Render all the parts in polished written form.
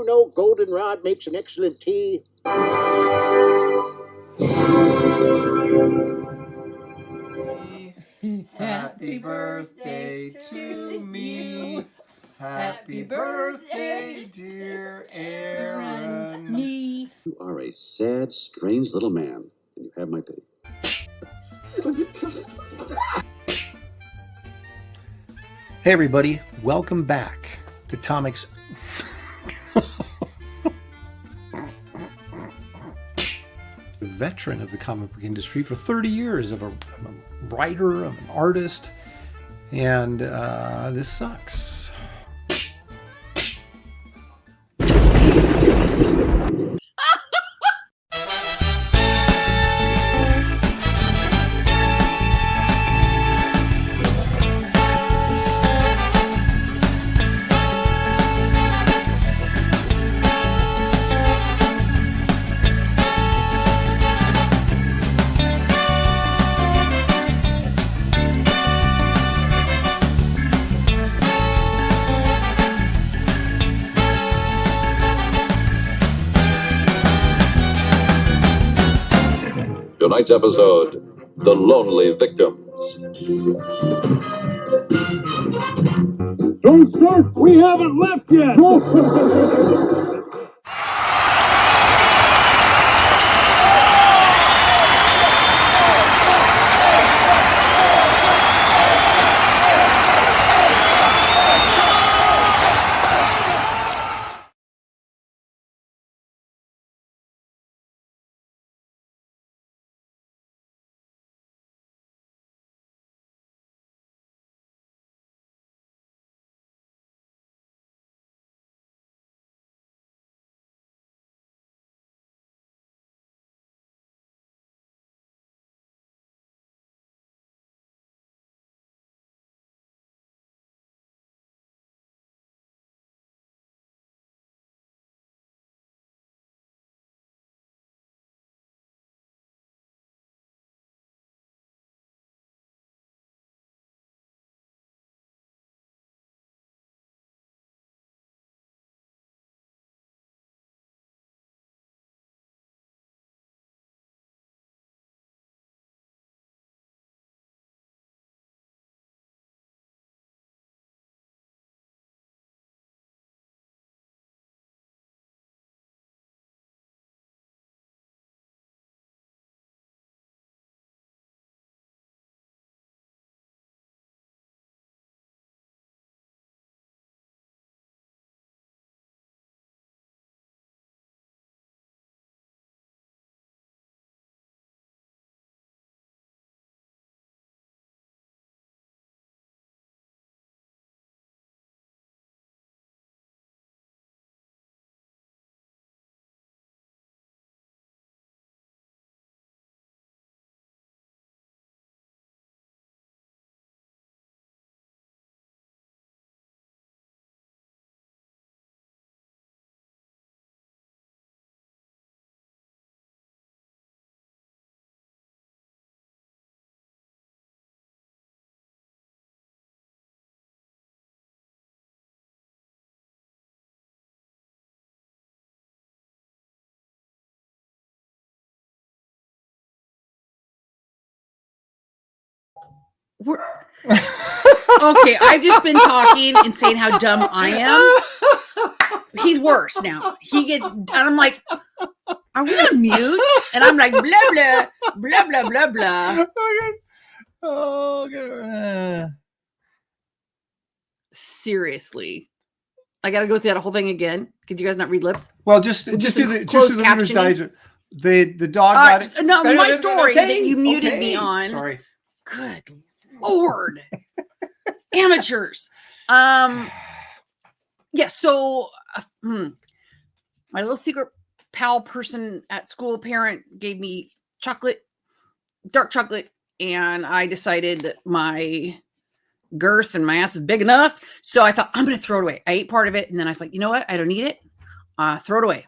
you know goldenrod makes an excellent tea? Happy birthday to me. Happy birthday, dear Aaron. Me. You are a sad, strange little man, and you have my pity. Hey everybody, welcome back to Tomic's veteran of the comic book industry for 30 years. I'm a writer, I'm an artist, and this sucks. Tonight's episode, The Lonely Victims. Don't start! We haven't left yet! Okay, I've just been talking and saying how dumb I am. He's worse now. He gets, and I'm like, are we on mute? And I'm like, blah, blah, blah, blah, blah, blah. Oh, God. Seriously. I got to go through that whole thing again. Could you guys not read lips? Well, just do the Reader's Digest. The dog got it. No, my story that you muted me on. Sorry. Good Lord. Amateurs. Yeah, so my little secret pal person at school, parent, gave me chocolate, dark chocolate, and I decided that my girth and my ass is big enough. So I thought, I'm going to throw it away. I ate part of it, and then I was like, you know what? I don't need it. Throw it away.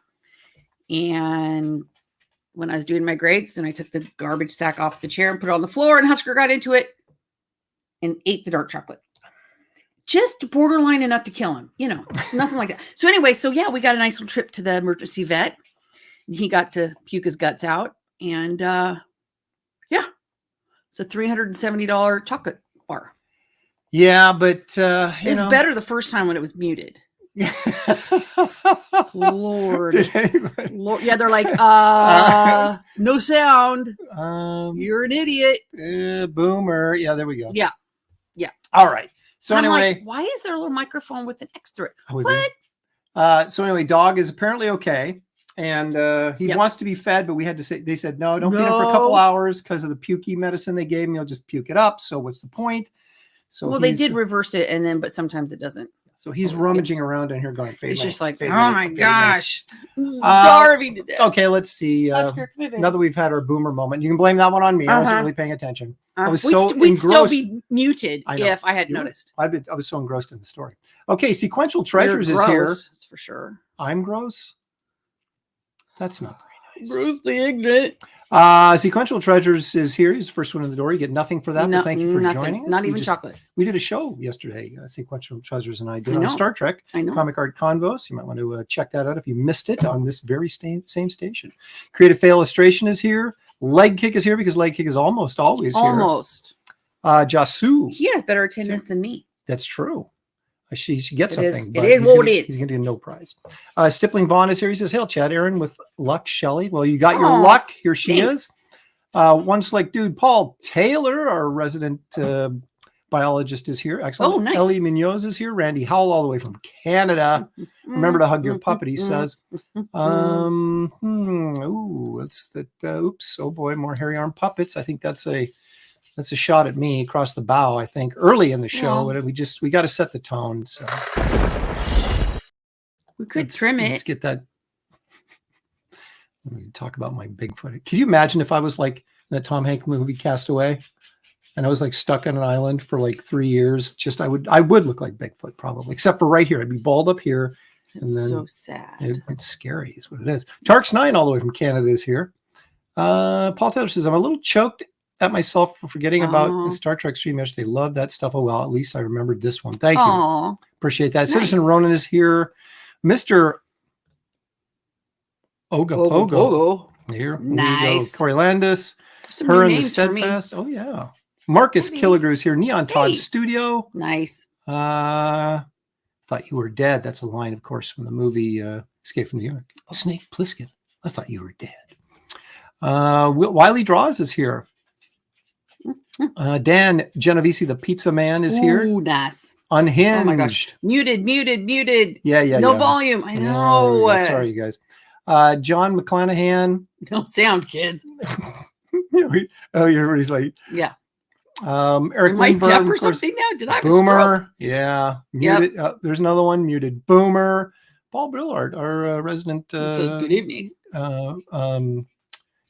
And when I was doing my grades, then I took the garbage sack off the chair and put it on the floor, and Husker got into it and ate the dark chocolate. just borderline enough to kill him, nothing like that. So anyway, we got a nice little trip to the emergency vet. And he got to puke his guts out. And it's a $370 chocolate bar. Yeah, but It's better the first time when it was muted. Lord. Lord. Yeah, they're like, no sound. You're an idiot. Boomer. Yeah, there we go. Yeah. All right. So I'm anyway, like, why is there a little microphone with an extra? What? So anyway, dog is apparently okay. And he wants to be fed, but they said, no, don't feed him for a couple hours because of the pukey medicine they gave him. He'll just puke it up. So what's the point? So they did reverse it, but sometimes it doesn't. So he's rummaging around in here going, it's just like, oh my gosh. I'm starving to death. Okay, let's see. Now that we've had our boomer moment, you can blame that one on me. I wasn't really paying attention. I was so engrossed. We'd still be muted if I had noticed. I was so engrossed in the story. Okay, Sequential Treasures is here. That's for sure. I'm gross. That's not very nice. Bruce the ignorant. Sequential Treasures is here. He's the first one in the door. You get nothing for that, but thank you for joining us. Not even chocolate. We did a show yesterday, Sequential Treasures and I did on Star Trek, Comic Art Convos. You might want to check that out if you missed it on this very same station. Creative Fail Illustration is here. Leg Kick is here because Leg Kick is almost always here. Almost. Jasu. He has better attendance than me. That's true. She gets something. It is what it is. He's going to get no prize. Stippling Vaughn is here. He says, "Hail, Chad. Aaron with luck. Shelley. Well, you got your luck. Here she is. One Slick Dude. Paul Taylor, our resident biologist, is here. Excellent. Oh, nice. Ellie Munoz is here. Randy Howell, all the way from Canada. Remember to hug your puppet, he says. Ooh, that's that. Oops. Oh, boy. More hairy arm puppets. I think that's a shot at me across the bow, I think, early in the show. But we got to set the tone. So we could trim it. Let's get that. Let me talk about my Bigfoot. Can you imagine if I was like in that Tom Hanks movie Castaway and I was like stuck on an island for like 3 years? I would look like Bigfoot probably, except for right here. I'd be bald up here. It's so sad. It's scary is what it is. Tarks 9 all the way from Canada is here. Paul Taylor says, I'm a little choked at myself for forgetting about the Star Trek stream yesterday. Love that stuff. Oh, well, at least I remembered this one. Thank you. Appreciate that. Nice. Citizen Ronan is here. Mr. Ogopogo. Here. Nice. Corey Landis. Her and the Steadfast. Oh, yeah. Marcus Killigrew is here. Neon Todd Studio. Nice. Thought you were dead. That's a line, of course, from the movie Escape from New York. Snake Plissken. I thought you were dead. Wiley Draws is here. Dan Genovese, the pizza man, is here. Ooh, nice. Unhinged. Oh my gosh. Muted. Yeah. No volume. I know. Yeah, sorry, you guys. John McClanahan. No sound, kids. Everybody's like, yeah. Eric Am I Lindbergh, deaf or something now? Did I have Boomer? A stroke? Yeah. Muted. Yep. There's another one. Muted. Boomer. Paul Brillard, our resident. Good evening.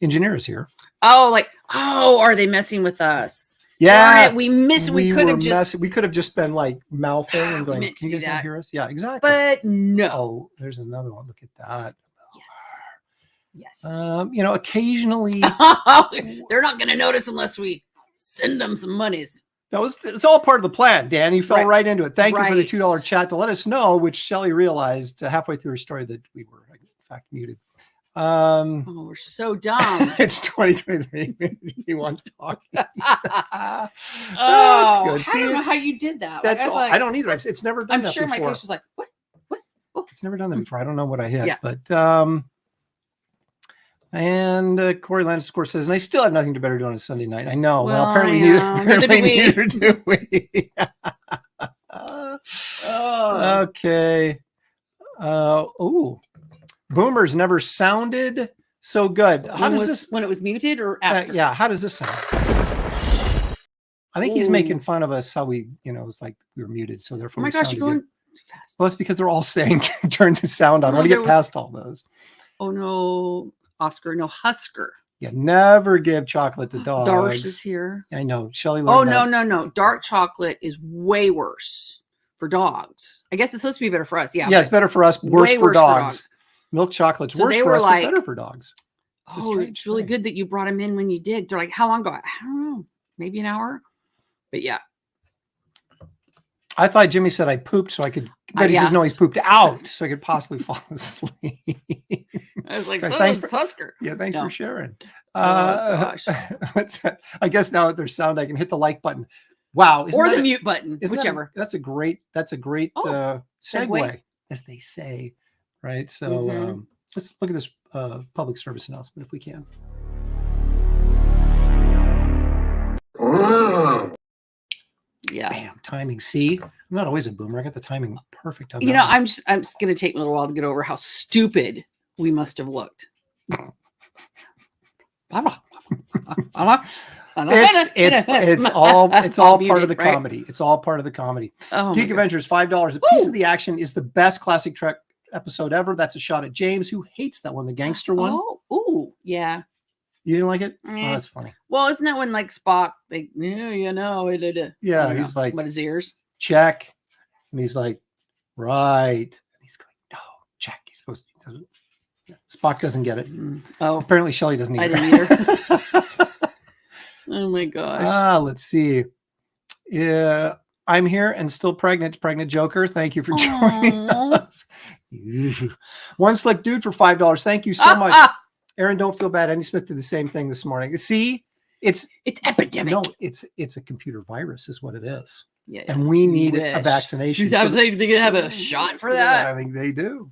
Engineer is here. Are they messing with us? Yeah, we missed. We could have just been like mouthing and going, "Can you guys not hear us?" Yeah, exactly. But no. Oh, there's another one. Look at that. Yes. Occasionally they're not going to notice unless we send them some monies. It's all part of the plan, Dan. You fell right into it. Thank you for the $2 chat to let us know, which Shelley realized halfway through her story that we were in fact muted. We're so dumb. It's 2023. You want to talk? That's good. I don't know how you did that. That's all. I don't either. It's never done that before. I'm sure my face was like, what? It's never done that before. I don't know what I hit, but and Corey Landis, of course, says, and I still have nothing to better do on a Sunday night. I know. Well, apparently neither do we. Okay. Boomers never sounded so good. How does this when it was muted or after? How does this sound? I think he's making fun of us how we, it was like we were muted, so therefore. Oh my gosh, you're going too fast. Well, it's because they're all saying turn the sound on. I want to get past all those. Oh no, Oscar, no Husker. Yeah, never give chocolate to dogs. Darsh is here. I know. Shelley. No. Dark chocolate is way worse for dogs. I guess it's supposed to be better for us. Yeah. Yeah, it's better for us. Worse for dogs. Milk chocolate's worse for us, but better for dogs. It's really good that you brought him in when you did. They're like, how long ago? I don't know. Maybe an hour. But yeah. I thought Jimmy said I pooped so I could, but he says no, he's pooped out so I could possibly fall asleep. I was like, Right, so thanks is Husker. Yeah, thanks No. for sharing. Gosh. What's that? I guess now that there's sound, I can hit the like button. Wow. Or the mute button, whichever. That's a great segue, segue. as they say. Right. So let's look at this public service announcement if we can. Yeah. Bam, timing. See, I'm not always a boomer. I got the timing perfect on You that know, one. I'm just gonna take me a little while to get over how stupid we must have looked. It's all part of the right? comedy. It's all part of the comedy. Oh, Geek Adventures, $5. A piece of the action is the best classic Trek episode ever. That's a shot at James, who hates that one, the gangster one. Oh, ooh, yeah. You didn't like it? Oh, Eh. that's funny. Well, isn't that when like Spock, like, yeah, you know, Yeah, he's like, what his ears? check, and he's like, right, and he's going, no, check. He's supposed to. Doesn't. Yeah. Spock doesn't get it. Oh, Apparently, Shelley doesn't either. I didn't either. Oh my gosh. Let's see. Yeah, I'm here and still pregnant. Pregnant Joker. Thank you for joining us. One slick dude for $5. Thank you so much. Aaron, don't feel bad. Andy Smith did the same thing this morning. See, it's epidemic. No, it's a computer virus, is what it is. Yeah, and we need a wish. vaccination. I was saying, they have a shot for that. I think they do.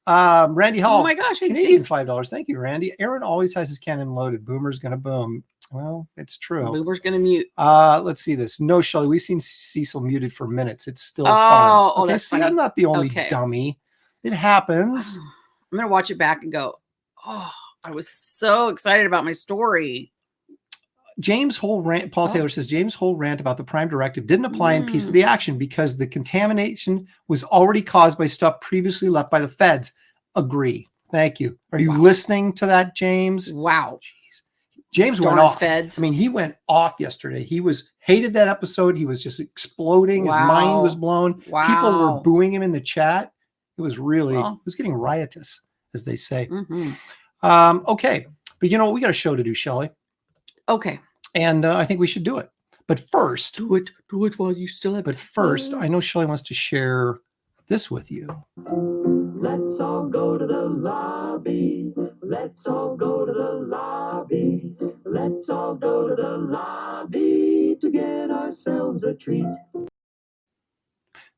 Randy Hall. Oh my gosh, Canadian $5. Thank you, Randy. Aaron always has his cannon loaded. Boomer's gonna boom. Well, it's true. Boomer's gonna mute. Let's see this. No, Shelley, we've seen Cecil muted for minutes. It's still fun. Oh, Okay, that's see, funny. I'm not the only Okay. dummy. It happens. I'm gonna watch it back and go, oh, I was so excited about my story. James' whole rant, Paul Taylor says, James' whole rant about the Prime Directive didn't apply in Piece of the Action because the contamination was already caused by stuff previously left by the feds. Agree. Thank you. Are you listening to that, James? Wow. Jeez. James Darn went off. feds. I mean, he went off yesterday. He hated that episode. He was just exploding. His mind was blown. Wow. People were booing him in the chat. It was really, Well. it was getting riotous, as they say. Mhm. Okay. But you know what? We got a show to do, Shelley. Okay. And I think we should do it. But first, Do it while you still have. But first, I know Shelley wants to share this with you. Let's all go to the lobby. Let's all go to the lobby. Let's all go to the lobby to get ourselves a treat.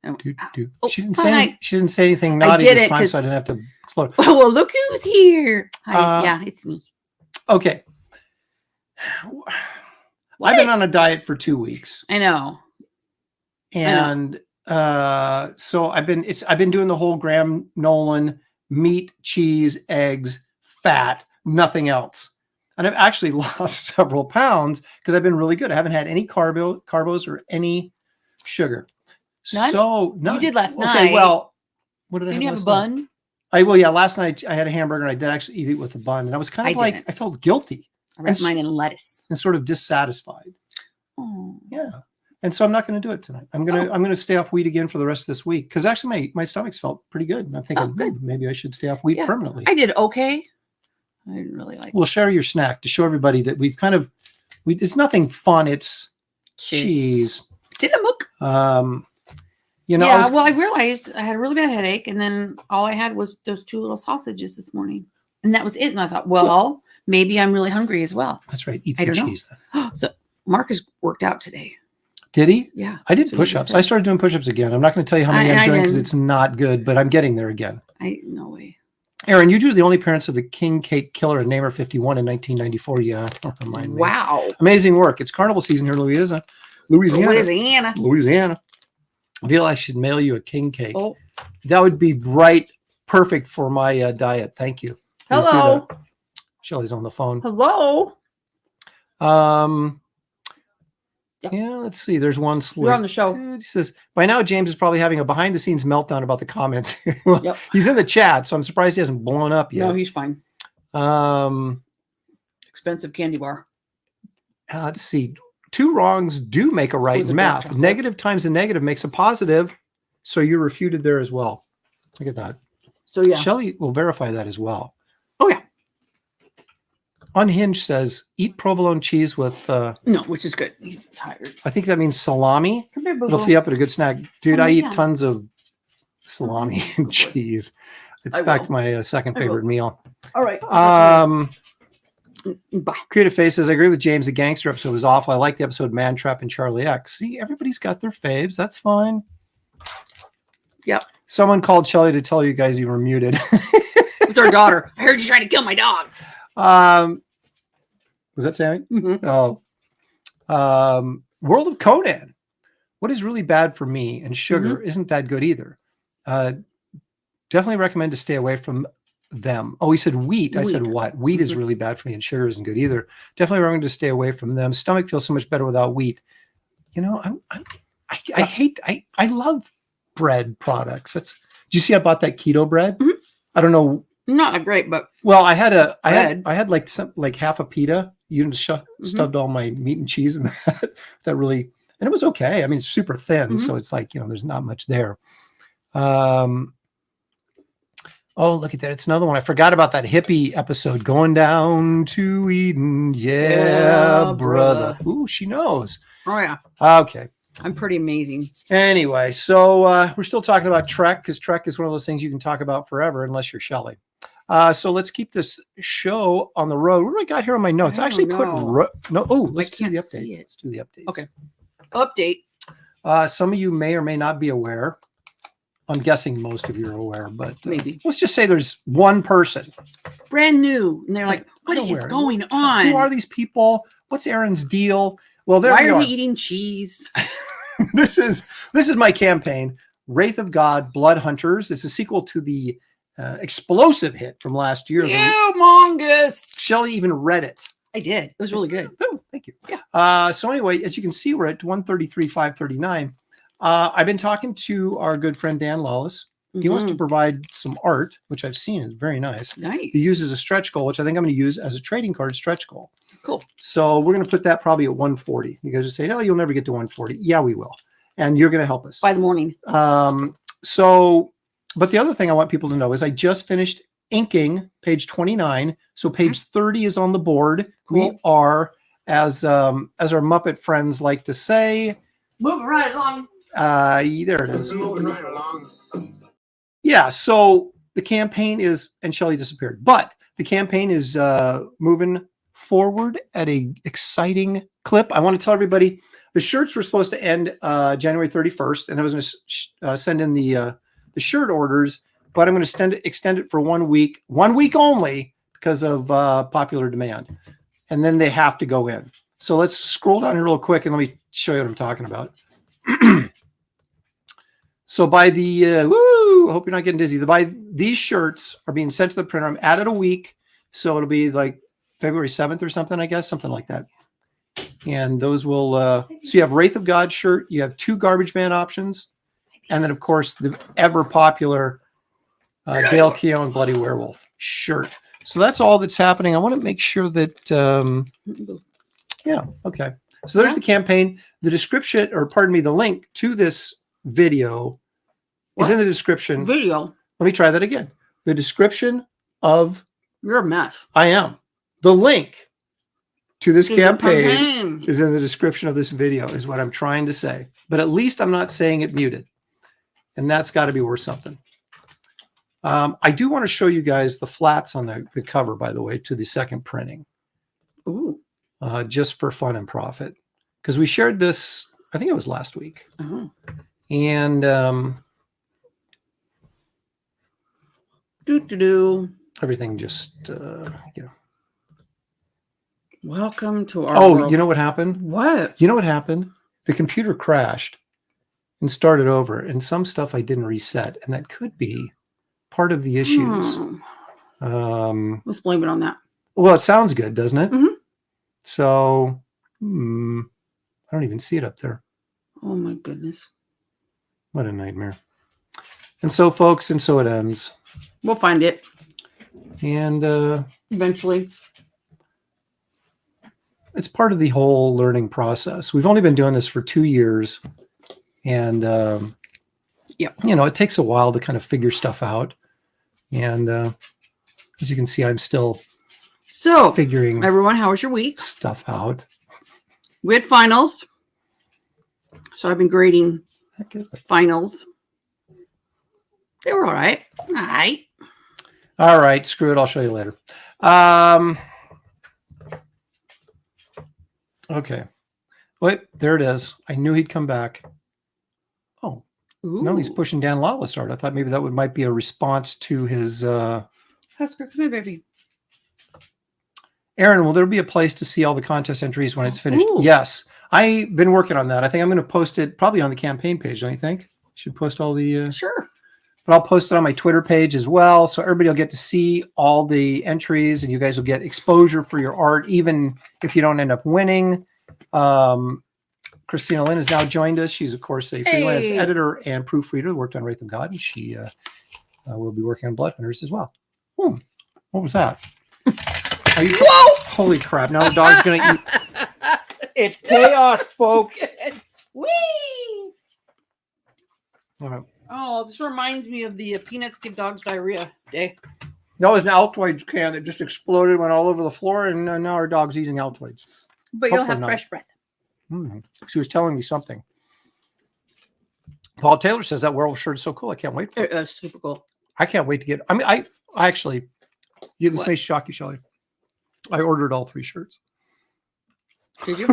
Oh, She didn't say anything naughty did this it time, so I 'cause- didn't have to explode. Well, look who's here. Hi, yeah, it's me. Okay. I've been on a diet for 2 weeks. I know. And so I've been doing the whole Graham Nolan meat, cheese, eggs, fat, nothing else. And I've actually lost several pounds because I've been really good. I haven't had any carbos or any sugar. None? So none. You did last Okay, night. well, what did I Didn't have you have a last bun? night? Yeah, last night I had a hamburger and I did actually eat it with a bun. And I was kind of I felt guilty I wrapped mine in lettuce. and sort of dissatisfied. Oh. Yeah. And so I'm not going to do it tonight. I'm going to stay off wheat again for the rest of this week because actually my stomach's felt pretty good. And I'm thinking, good, maybe I should stay off wheat permanently. I did okay. I didn't really like. We'll share your snack to show everybody that it's nothing fun. It's cheese. Tillamook. You know, Yeah, well, I realized I had a really bad headache, and then all I had was those 2 little sausages this morning, and that was it. And I thought, well, maybe I'm really hungry as well. That's right. Eat I some don't know. cheese then. So Marcus worked out today. Did he? Yeah, I did that's what he push-ups. said. I started doing push-ups again. I'm not going to tell you how many I'm doing because it's not good, but I'm getting there again. No way. Aaron, you drew the only appearance of the King Cake Killer in Namer 51 in 1994. Yeah, don't remind me. Wow. Amazing work. It's carnival season here in Louisiana. I feel I should mail you a king cake. Oh. That would be perfect for my diet. Thank you. Please do Hello. that. Shelley's on the phone. Hello. Yeah, let's see. There's one slip. You're on the show. Dude, he says, by now James is probably having a behind-the-scenes meltdown about the comments. Well, Yep. He's in the chat, so I'm surprised he hasn't blown up yet. No, he's fine. Expensive candy bar. Let's see. 2 wrongs do make a right Was in it dark math. chocolate? Negative times a negative makes a positive. So you're refuted there as well. Look at that. So yeah. Shelley will verify that as well. Oh yeah. Unhinged says, eat provolone cheese with, No, which is good. He's tired. I think that means salami. Come here, It'll boo-boo. fill you up at a good snack. Dude, Oh, I eat yeah. tons of salami and cheese. It's I in fact will. my second I will. favorite meal. All right. Bye. Creative Face says, I agree with James. The gangster episode was awful. I like the episode Man Trap and Charlie X. See, everybody's got their faves. That's fine. Yep. Someone called Shelley to tell you guys you were muted. It's our daughter. I heard you trying to kill my dog. Was that Sammy? Mhm. Oh. World of Conan. What is really bad for me and sugar isn't that good either. Definitely recommend to stay away from them. Oh, he said wheat. I said what? Wheat is really bad for me and sugar isn't good either. Definitely recommend to stay away from them. Stomach feels so much better without wheat. You know, I love bread products. Did you see I bought that keto bread? Mhm. I don't know. Not that great, but Well, I had bread. like half a pita. You stuffed all my meat and cheese in that really, and it was okay. I mean, it's super thin, so it's like, there's not much there. Oh, look at that. It's another one. I forgot about that hippie episode, Going Down to Eden. Yeah, brother. Ooh, she knows. Oh yeah, Okay. I'm pretty amazing. Anyway, so we're still talking about Trek, because Trek is one of those things you can talk about forever unless you're Shelley. So let's keep this show on the road. What do I got here on my notes? I actually put no. Oh, let's do the update. Let's do the updates. Okay. Update. Some of you may or may not be aware. I'm guessing most of you are aware, but Maybe. let's just say there's one person Brand new. And they're like, what is unaware. going on? Who are these people? What's Aaron's deal? Well, there Why we are are. they eating cheese? This is my campaign, Wraith of God, Blood Hunters. It's a sequel to the explosive hit from last year. Humongous. Shelley even read it. I did. It was really good. Oh, thank you. Yeah. So anyway, as you can see, we're at 133,539. I've been talking to our good friend Dan Lawless. He wants to provide some art, which I've seen is very nice. Nice. He uses a stretch goal, which I think I'm going to use as a trading card stretch goal. Cool. So we're going to put that probably at 140. You guys just say, no, you'll never get to 140. Yeah, we will. And you're going to help us. By the morning. But the other thing I want people to know is I just finished inking page 29. So page 30 is on the board. Cool. We are, as our Muppet friends like to say, Moving right along. there it is. Yeah, so the campaign is, and Shelley disappeared, but the campaign is moving forward at an exciting clip. I want to tell everybody the shirts were supposed to end January 31st, and I was going to send in the shirt orders, but I'm going to extend it for 1 week only because of popular demand, and then they have to go in. So let's scroll down here real quick and let me show you what I'm talking about. So by the I hope you're not getting dizzy. These shirts are being sent to the printer. I'm added a week, so it'll be like February 7th or something, I guess, something like that. And those will. So you have Wraith of God shirt. You have 2 garbage man options, and then of course the ever popular Dale Keown Bloody Werewolf shirt. So that's all that's happening. I want to make sure that. Yeah. Okay. So there's the campaign. The description, or pardon me, the link to this video is in the description. Video. Let me try that again. The description of You're a mess. I am. The link to this campaign is in the description of this video, is what I'm trying to say. But at least I'm not saying it muted. And that's got to be worth something. I do want to show you guys the flats on the cover, by the way, to the second printing. Ooh. Just for fun and profit. Because we shared this, I think it was last week. Uh-huh. And everything just, Welcome to our Oh, world. you know what happened? What? You know what happened? The computer crashed and started over, and some stuff I didn't reset, and that could be part of the issues. Let's blame it on that. Well, it sounds good, doesn't it? Mhm. So, I don't even see it up there. Oh my goodness. What a nightmare. And so, folks, and so it ends. We'll find it And eventually. it's part of the whole learning process. We've only been doing this for 2 years. And, it takes a while to kind of figure stuff out. And as you can see, I'm still So, figuring everyone, how was your week? stuff out. We had finals. So I've been grading finals. They were all right. All right. All right. Screw it. I'll show you later. Okay. Wait, there it is. I knew he'd come back. Oh, no, he's pushing Dan Lawless art. I thought maybe that might be a response to his. Husker, come here, baby. Aaron, will there be a place to see all the contest entries when it's finished? Ooh. Yes. I've been working on that. I think I'm going to post it probably on the campaign page, don't you think? Should post all the... Sure. But I'll post it on my Twitter page as well, so everybody will get to see all the entries, and you guys will get exposure for your art, even if you don't end up winning. Christina Lynn has now joined us. She's, of course, a freelance editor and proofreader who worked on Wraith of God, and she will be working on Blood Hunters as well. What was that? Are you? Whoa! Holy crap! Now the dog's going to eat. It's chaos, folks. Whee! All right. Oh, this reminds me of the peanuts give dogs diarrhea day. That was an Altoids can that just exploded, went all over the floor, and now our dog's eating Altoids. But you'll Hopefully have not. fresh breath. She was telling me something. Paul Taylor says that werewolf shirt is so cool. I can't wait for it. That's super cool. I can't wait to get. I mean, I actually. This may shock you, Shelley. I ordered all 3 shirts. Did you?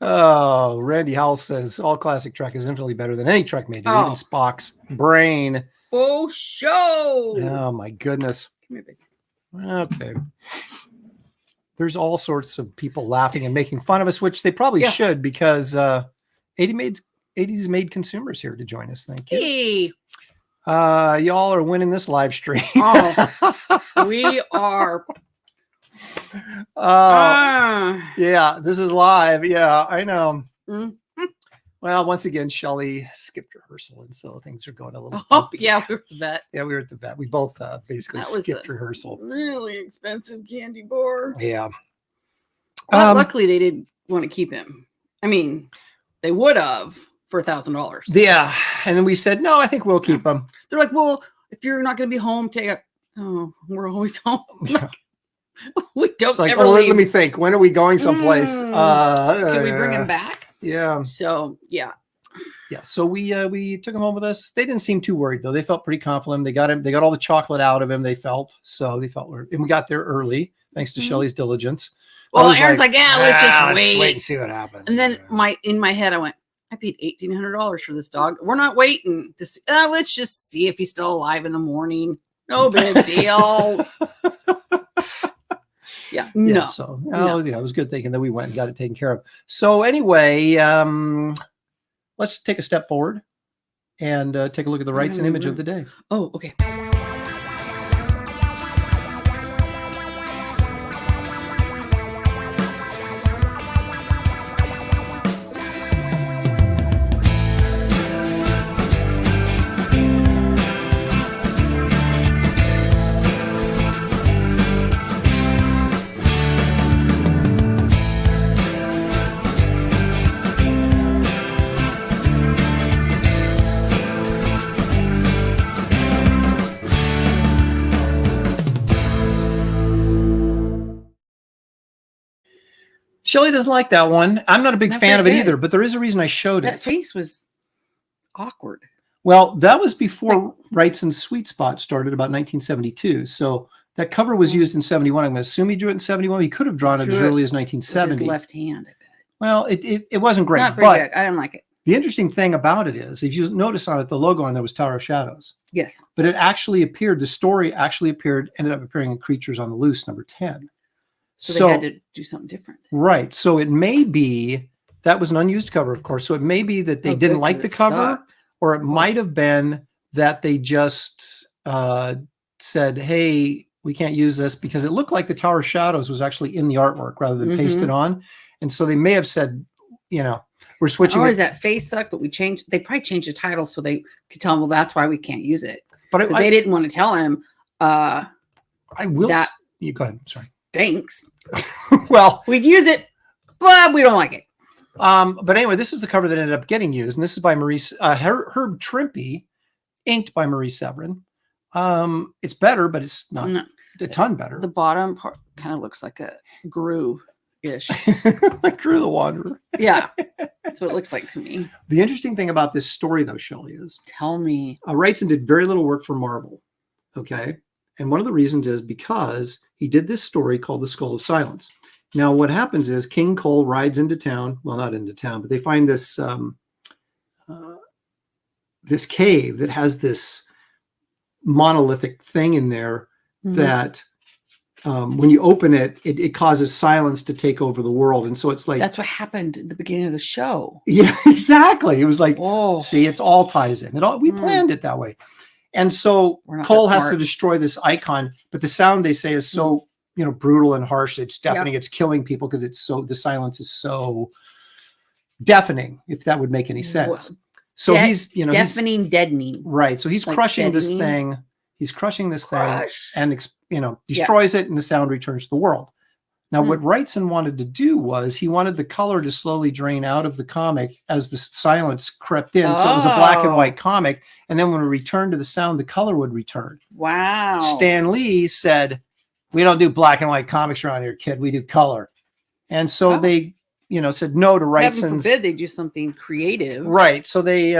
Oh, Randy Howell says all classic Trek is infinitely better than any Trek made. Even Spock's brain. Oh, show. Oh my goodness. Come here, baby. Okay. There's all sorts of people laughing and making fun of us, which they probably should, because 80s made consumers here to join us. Thank you. Hey. Y'all are winning this live stream. We are. Yeah, this is live. Yeah, I know. Mm-hmm. Well, once again, Shelley skipped rehearsal, and so things are going a little. Yeah, we were at the vet. Yeah, we were at the vet. We both basically skipped rehearsal. Really expensive candy bar. Yeah. Well, luckily, they didn't want to keep him. I mean, they would have for $1,000. Yeah, and then we said, no, I think we'll keep him. They're like, well, if you're not going to be home, we're always home. Yeah. We don't like, ever let me think. When are we going someplace? Can we bring him back? Yeah. So, yeah. Yeah. So we took him home with us. They didn't seem too worried though. They felt pretty confident. They got him. They got all the chocolate out of him. They felt, and we got there early thanks to Shelley's diligence. Well, Aaron's like, let's just wait and see what happens. And then in my head, I went, I paid $1,800 for this dog. We're not waiting to see. Let's just see if he's still alive in the morning. No big deal. Yeah. No. Yeah, so yeah, it was good thinking that we went and got it taken care of. So anyway, let's take a step forward and take a look at the rights and image of the day. Oh, okay. Shelley doesn't like that one. I'm not a big fan of it either, but there is a reason I showed it. That face was awkward. Well, that was before Rights and Sweet Spot started, about 1972. So that cover was used in 71. I'm going to assume he drew it in 71. He could have drawn it as early as 1970. With his left hand, I bet. Well, it wasn't great. Not very good. I didn't like it. The interesting thing about it is, if you notice on it, the logo on there was Tower of Shadows. Yes. But it actually appeared, the story actually ended up appearing in Creatures on the Loose, number 10. So they had to do something different. Right. So it may be, that was an unused cover, of course. So it may be that they didn't like the cover, or it might have been that they just said, hey, we can't use this, because it looked like the Tower of Shadows was actually in the artwork rather than pasted on. And so they may have said, we're switching. Always that face sucked, but they probably changed the title so they could tell him, well, that's why we can't use it. But they didn't want to tell him. You go ahead. Sorry. Stinks. Well, we'd use it, but we don't like it. But anyway, this is the cover that ended up getting used, and this is by Maurice Herb Trimpe, inked by Maurice Severin. It's better, but it's not No, a ton better. the bottom part kind of looks like a Gru-ish. Like Crew the Wanderer. Yeah, that's what it looks like to me. The interesting thing about this story, though, Shelley, is Tell me. Wrightson did very little work for Marvel. Okay. And one of the reasons is because he did this story called The Skull of Silence. Now, what happens is King Cole rides into town. Well, not into town, but they find this this cave that has this monolithic thing in there that when you open it, it causes silence to take over the world. And so it's like, That's what happened at the beginning of the show. yeah, exactly. It was like, Oh, see, it's all ties in. We planned it that way. And so We're not Cole that has to smart. destroy this icon, but the sound they say is so, brutal and harsh. It's deafening. It's killing people because the silence is so deafening, if that would make any sense. So he's, deafening, deadening. right. So he's Like crushing this deadening. thing. He's crushing this Crush. thing and, destroys it, and the sound returns to the world. Now, what Wrightson wanted to do was he wanted the color to slowly drain out of the comic as the silence crept in. So it was a black and white comic. And then when we returned to the sound, the color would return. Wow. Stan Lee said, "We don't do black and white comics around here, kid. We do color." And so they, said no to Heaven Wrightson's. forbid they do something creative. Right. So they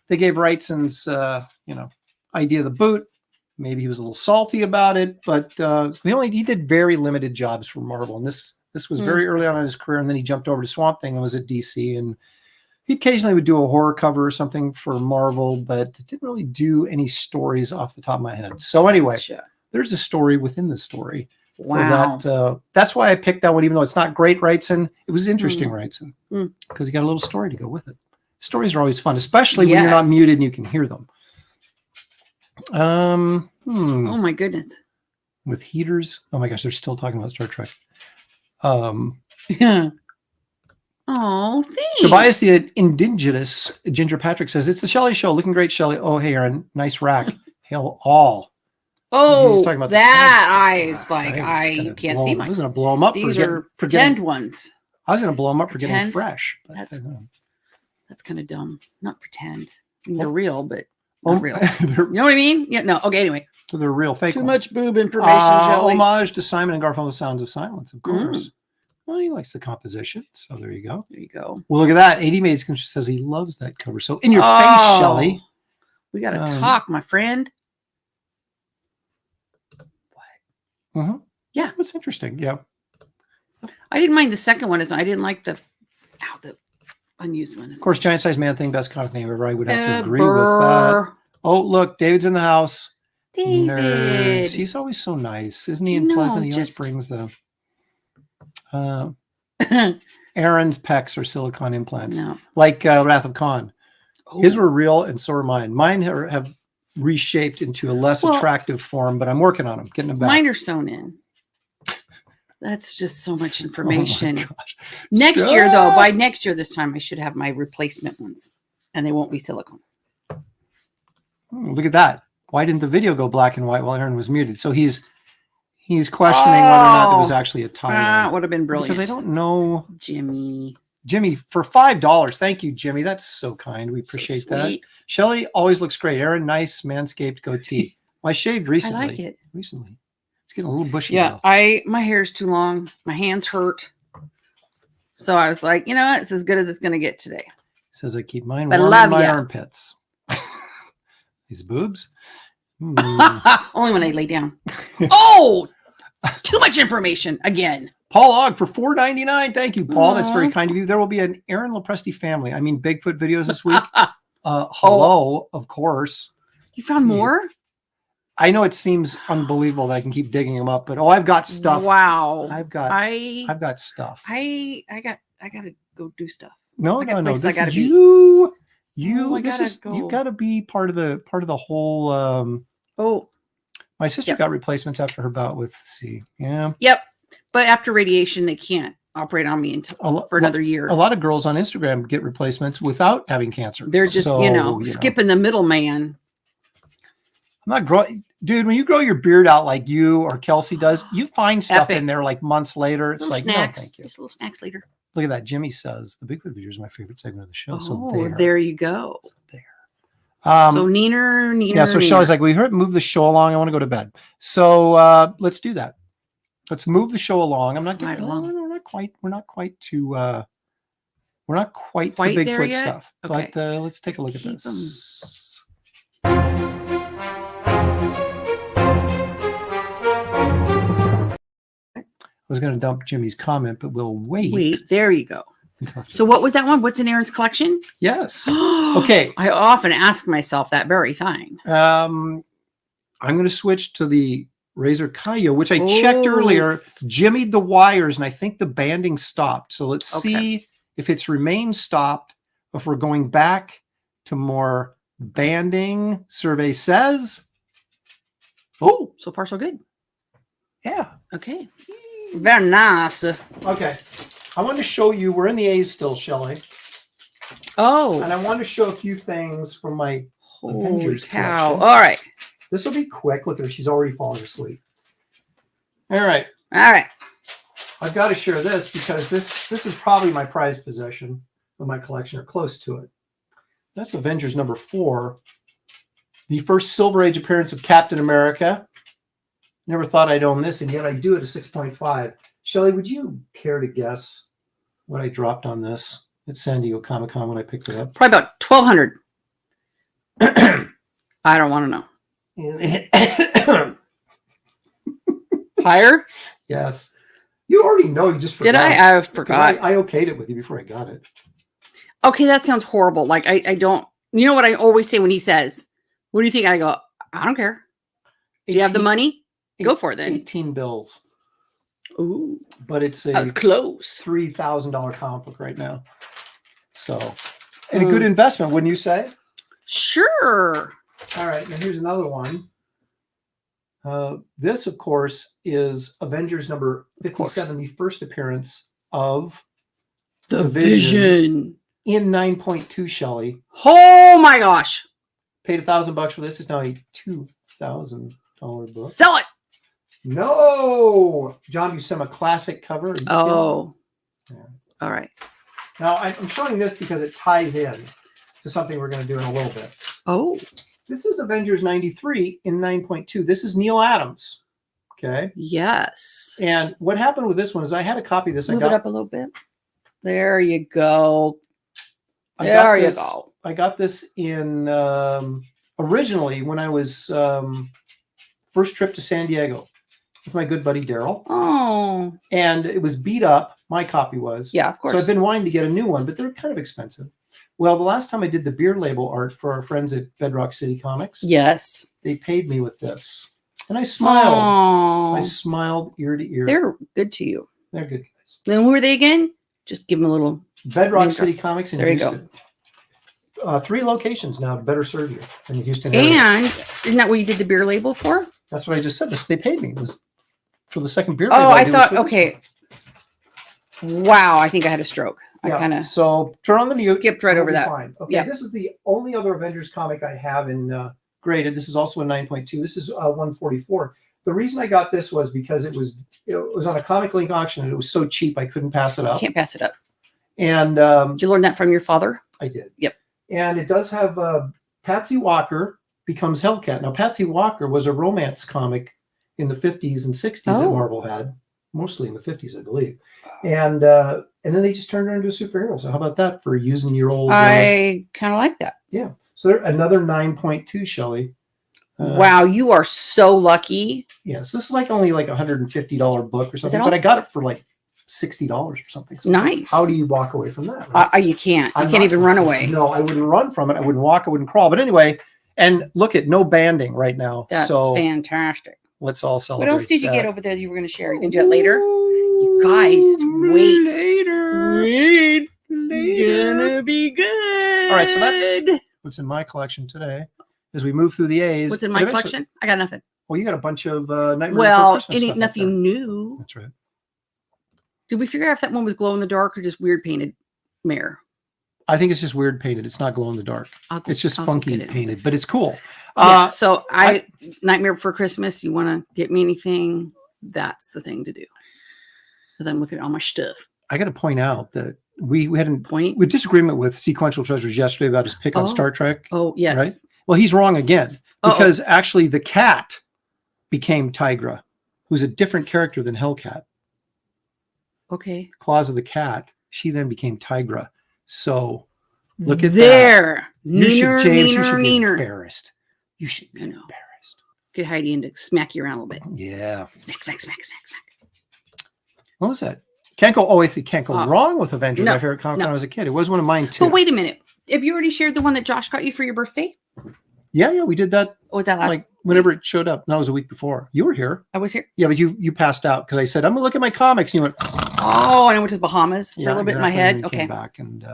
gave Wrightson's, idea of the boot. Maybe he was a little salty about it, but he did very limited jobs for Marvel. And this was very early on in his career. And then he jumped over to Swamp Thing and was at DC. And he occasionally would do a horror cover or something for Marvel, but didn't really do any stories off the top of my head. So anyway, Gotcha. there's a story within the story. Wow. For that, that's why I picked that one, even though it's not great Wrightson. It was interesting Wrightson because he got a little story to go with it. Stories are always fun, especially when you're not Yes. muted and you can hear them. Oh my goodness. With heaters. Oh my gosh, they're still talking about Star Trek. Yeah. Oh, thanks. Tobias the Indigenous Ginger Patrick says, "It's the Shelley Show. Looking great, Shelley. Oh, hey, Aaron. Nice rack. Hail all." Oh, He's talking about the that tent. eye is like, It's gonna I can't blow see him. I my. was going to blow them up These for are for getting. pretend ones. I was going to blow them up for getting Pretend? fresh. But That's kind of dumb. Not pretend. I mean, they're real, but oh, not real. they're, You know what I mean? Yeah. No. Okay. Anyway. they're real fake Too ones. much boob information, Shelley. Homage to Simon and Garfunkel's Sounds of Silence, of course. Well, he likes the composition, so there you go. There you go. Well, look at that. 80 Maids says he loves that cover. So in your face, Shelley. We got to talk, my friend. Yeah. That's interesting. Yeah. I didn't mind the second one. I didn't like the unused one. Of course, Giant Size Man Thing, best comic name ever. I would have to agree with that. Oh, look, David's in the house. David. Nerds. He's always so nice, isn't he? And No, pleasant. He always just- brings the. Aaron's pecs are silicone implants, No. like Wrath of Khan. Oh. His were real, and so are mine. Mine have reshaped into a less Well, attractive form, but I'm working on them, getting them back. Mine are sewn in. That's just so much information. Oh my gosh. Next year, though, Stop. by next year, this time, I should have my replacement ones, and they won't be silicone. Look at that. Why didn't the video go black and white while Aaron was muted? So he's questioning whether or not there was actually a tie. That would have been brilliant. Because I don't know. Jimmy. Jimmy, for $5. Thank you, Jimmy. That's so kind. We appreciate that. sweet. Shelley always looks great. Aaron, nice manscaped goatee. Well, I shaved recently. I like it. Recently. It's getting a little bushy Yeah, now. my hair is too long. My hands hurt. So I was like, you know what? It's as good as it's going to get today. Says I keep mine I warm love in my ya. armpits. These boobs. Only when I lay down. Oh, too much information again. Paul Ogg for $4.99. Thank you, Paul. That's very Aw. kind of you. There will be an Aaron Lopresti family. I mean, Bigfoot videos this week. Hello, of course. You found more? I know it seems unbelievable that I can keep digging them up, but I've got stuff. Wow. I've got stuff. I gotta go do stuff. No. I got places I This gotta is be. you. I This gotta is go. you've got to be part of the whole. Oh, My sister Yep. got replacements after her bout with C. Yeah. yep. But after radiation, they can't operate on me until A lo- for another year. A lot of girls on Instagram get replacements without having cancer. They're just, So, skipping the middleman. I'm not growing, dude. When you grow your beard out like you or Kelsey does, you find stuff Epic. in there like months later. It's Little like, no, snacks. thank you. Just little snacks later. Look at that. Jimmy says the Bigfoot video is my favorite segment of the show. So Oh, there you go. there. So Neener. Yeah, so Shelley's like, we heard move the show along. I want to go to bed. So let's do that. Let's move the show along. I'm not getting Right along. we're not quite to the there Bigfoot yet? stuff. Okay. But let's take a look at Keep this. I was going to dump Jimmy's comment, but we'll wait. Wait, there you go. until- So what was that one? What's in Aaron's collection? Yes. Okay. I often ask myself that very thing. I'm going to switch to the Razor Kaio, which I checked Oh. earlier. Jimmied the wires, and I think the banding stopped. So let's Okay. see if it's remained stopped, if we're going back to more banding. Survey says, oh, So far, so good. yeah. Okay. Very nice. Okay. I want to show you, we're in the A's still, Shelley. Oh, And I want to show a few things from my holy Avengers cow. collection. All right. This will be quick. Look at her. She's already falling asleep. All right. All right. I've got to share this because this is probably my prized possession of my collection, or close to it. That's Avengers number 4. The first Silver Age appearance of Captain America. Never thought I'd own this, and yet I do at a 6.5. Shelley, would you care to guess what I dropped on this at San Diego Comic-Con when I picked it up? Probably about 1,200. I don't want to know. Higher? Yes. You already know. You just forgot. Did I? I 'Cause forgot. I okayed it with you before I got it. Okay, that sounds horrible. Like I don't. You know what I always say when he says, "What do you think?" I go, "I don't care. Do you have the 18 money? Go for it then." 18 bills. Ooh, But it's that was a close. $3,000 comic book right now. So, and a good investment, wouldn't you say? Sure. All right, now here's another one. This, of course, is Avengers number 57, the first appearance of The Vision. Vision. in 9.2, Shelley. Oh my gosh. Paid $1,000 for this. It's now a $2,000 book. Sell it. No! John Buscema classic cover. Are you kidding? Oh. Yeah. All right. Now, I'm showing this because it ties in to something we're going to do in a little bit. Oh. This is Avengers 93 in 9.2. This is Neil Adams. Okay. Yes. And what happened with this one is I had a copy of this. Move it up a little bit. There you go. There you go. I got this in originally when I was first trip to San Diego with my good buddy Daryl. Oh. And it was beat up. My copy was. Yeah, of course. So I've been wanting to get a new one, but they're kind of expensive. Well, the last time I did the beer label art for our friends at Bedrock City Comics, Yes. they paid me with this. And I smiled. Oh. I smiled ear to ear. They're good to you. They're good guys. Then who are they again? Just give them a little. Bedrock Name City Comics in There you go. Houston. 3 locations now to better serve you in the Houston area. And isn't that what you did the beer label for? That's what I just said. They paid me. It was for the second beer. Oh, label I did was thought, for this okay. Wow, I think I had a stroke. one. I kind of So turn on the mute. skipped right We'll over be that. fine. Okay, Yeah. this is the only other Avengers comic I have in graded. This is also a 9.2. This is 144. The reason I got this was because it was on a Comic Link auction and it was so cheap I couldn't pass it You up. can't pass it up. And Did you learn that from your father? I did. Yep. And it does have Patsy Walker becomes Hellcat. Now, Patsy Walker was a romance comic in the 50s and 60s that Oh. Marvel had, mostly in the 50s, I believe. And then they just turned her into a superhero. So how about that for using your old? I kind of like that. Yeah. So another 9.2, Shelley. Wow, you are so lucky. Yes, this is like only like $150 book or something, all? but I got it for like $60 or something. So Nice. How do you walk away from that? Right? You can't. You I'm can't not- even run away. No, I wouldn't run from it. I wouldn't walk. I wouldn't crawl. But anyway, and look at no banding right now. That's so fantastic. let's all celebrate. What else did you that. get over there that you were going to share? You can do that later. You guys, wait. Later. Wait. Later. Gonna be good. All right, so that's what's in my collection today. As we move through the A's. What's in my And eventually- collection? I got nothing. Well, you got a bunch of Nightmare Before Well, Christmas it stuff ain't up nothing there. new. That's right. Did we figure out if that one was glow in the dark or just weird painted mare? I think it's just weird painted. It's not glow in the dark. It's just I'll go funky get it. painted, but it's cool. Yeah, so Nightmare Before Christmas, you want to get me anything, that's the thing to do. Because I'm looking at all my stuff. I got to point out that we had a Point. disagreement with Sequential Treasures yesterday about his pick on Star Trek. Oh, yes. Right? Well, he's wrong again because actually the cat became Tigra, who's a different character than Hellcat. Okay. Claws of the cat. She then became Tigra. So look at there. that. You should, James, you Neener, should be neener. embarrassed. You should be I know. embarrassed. Get Heidi in to smack you around a little bit. Yeah. Smack, smack, smack, smack, smack. What was that? Can't go. Oh, I think can't go wrong with Avengers. No, My favorite comic no. when I was a kid. It was one of mine too. But wait a minute. Have you already shared the one that Josh got you for your birthday? Yeah, we did that. Or was that last? Like whenever it showed up. No, it was a week before. You were here. I was here. Yeah, but you passed out because I said I'm gonna look at my comics, and you went. Oh, and I went to the Bahamas for a little bit in my exactly, head. and Okay. Came back and.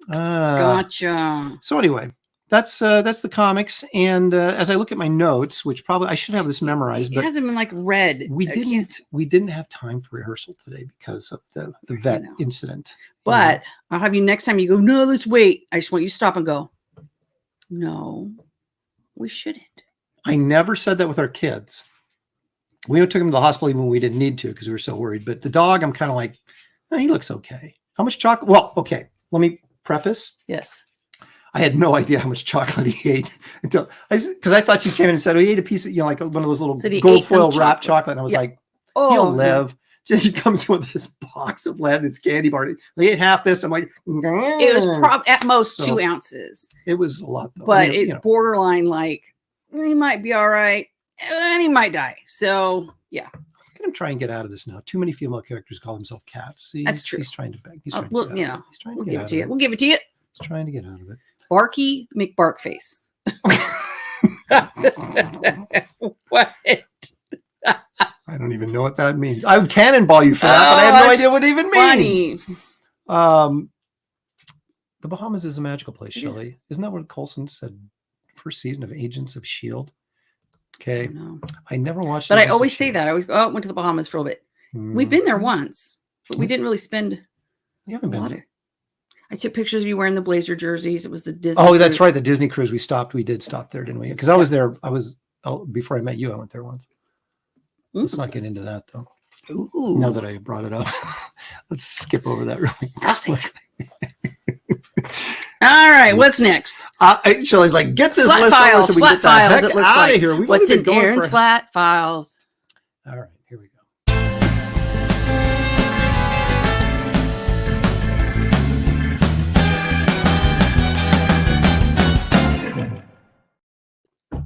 Gotcha. So anyway, that's the comics, and as I look at my notes, which probably I should have this memorized, It but hasn't been like read. we I can't- didn't have time for rehearsal today because of the vet know. incident. But I'll have you next time you go, no, let's wait. I just want you to stop and go, no, we shouldn't. I never said that with our kids. We took him to the hospital even when we didn't need to because we were so worried. But the dog, I'm kind of like, he looks okay. How much chocolate? Well, okay. Let me preface. Yes. I had no idea how much chocolate he ate until because I thought she came in and said, "Oh, he ate a piece of like one of those little Said he gold ate some foil wrapped chocolate. chocolate." And I was Yeah. like, Oh, "He'll live." So she comes with this box of lead, this candy bar. They ate half this. I'm like, It was at most So, 2 ounces, It was a lot, though. but I mean, it's borderline like he might be all right and he might die. So yeah, Let him try and get out of this now. Too many female characters call themselves cats. See, That's true. He's trying to beg. He's Oh, trying to well, get out you of know, it. He's trying to we'll get give it out to of you. it. We'll give it to you. He's trying to get out of it. Barky McBarkface. What? I don't even know what that means. I would cannonball you for that, but I have no that's idea what it even means. Funny. The Bahamas is a magical place, It is. Shelley. Isn't that what Coulson said? First season of Agents of S.H.I.E.L.D. I Okay. don't know. I never watched But I Agents of always say S.H.I.E.L.D.. that. I always went to the Bahamas for a little bit. We've been there once, but we didn't really spend You a haven't been lot. there. I took pictures of you wearing the Blazer jerseys. It was the Disney. Oh, that's cruise. right. The Disney cruise. We did stop there, didn't we? Because I was there. Before I met you, I went there once. Let's not get into that, though. Ooh. Now that I brought it up, let's skip over that really Sassy. quick. All right, what's next? Shelley's like, get this Flat list over files. so we Flat get the files. heck It looks out like. of here. We've What's only been in going Aaron's for... flat files? All right, here we go.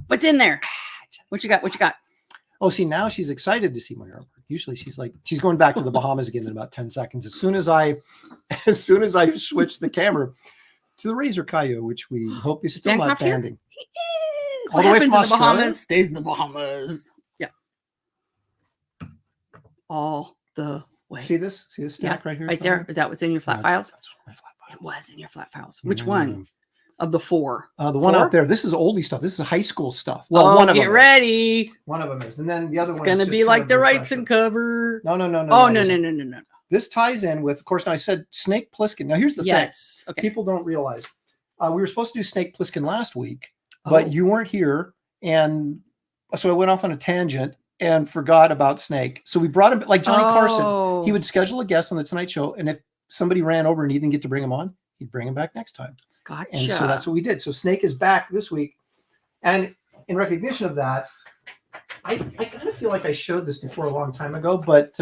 What's in there? What you got? What you got? Oh, see, now she's excited to see my artwork. Usually she's going back to the Bahamas again in about 10 seconds. As soon as I switch the camera to the Razor Caillou, which we hope is still not Bancroft here? banding. He is. All What the way happens from in the Australia? Bahamas stays in the Bahamas. Yeah. All the way. See this? See this stack right here? Right there. Is that what's in your flat files? That's my flat files. It was in your flat files. Which Yeah. one of the 4? The one Four? out there. This is oldie stuff. This is high school stuff. Well, one of get them. ready. One of them is, and then the other It's one. is gonna just be kind like of the refresher. Wrightson cover. No. Oh no, it no, isn't. no, no, no. This ties in with, of course. Now I said Snake Plissken. Now here's the Yes. thing. Okay. People don't realize we were supposed to do Snake Plissken last week, but Oh. you weren't here, and so I went off on a tangent and forgot about Snake. So we brought him like Johnny Carson. He would schedule a guest on the Tonight Show, and if somebody ran over and he didn't get to bring him on, he'd bring him back next time. Gotcha. And so that's what we did. So Snake is back this week, and in recognition of that, I kind of feel like I showed this before a long time ago, but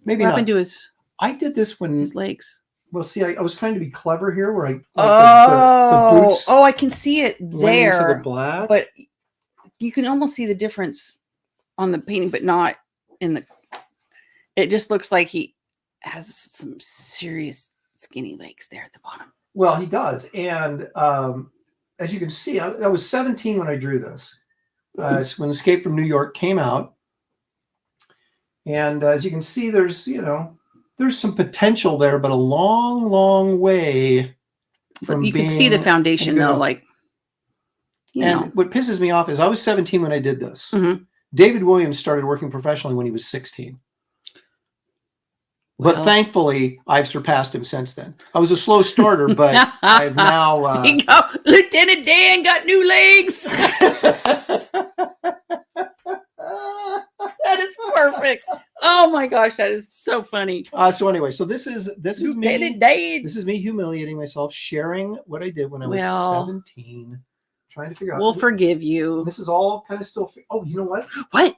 maybe what not. happened to his I did this when. legs? Well, see, I was trying to be clever here, where I Oh, the boots I can see it went into the there, black. but you can almost see the difference on the painting, but not in the. It just looks like he has some serious skinny legs there at the bottom. Well, he does, and as you can see, I was 17 when I drew this. When Escape from New York came out, and as you can see, there's some potential there, but a long, long way from. But you can see the foundation though, like. And what pisses me off is I was 17 when I did this. Mhm. David Williams started working professionally when he was 16. But Well. thankfully, I've surpassed him since then. I was a slow starter, but I've now. Lieutenant Dan got new legs. That is perfect. Oh my gosh, that is so funny. So anyway, so this is You me. did it, Dave. This is me humiliating myself, sharing what I did when I was Well, 17, trying to figure out. We'll forgive you. This is all kind of still. Oh, you know what? What?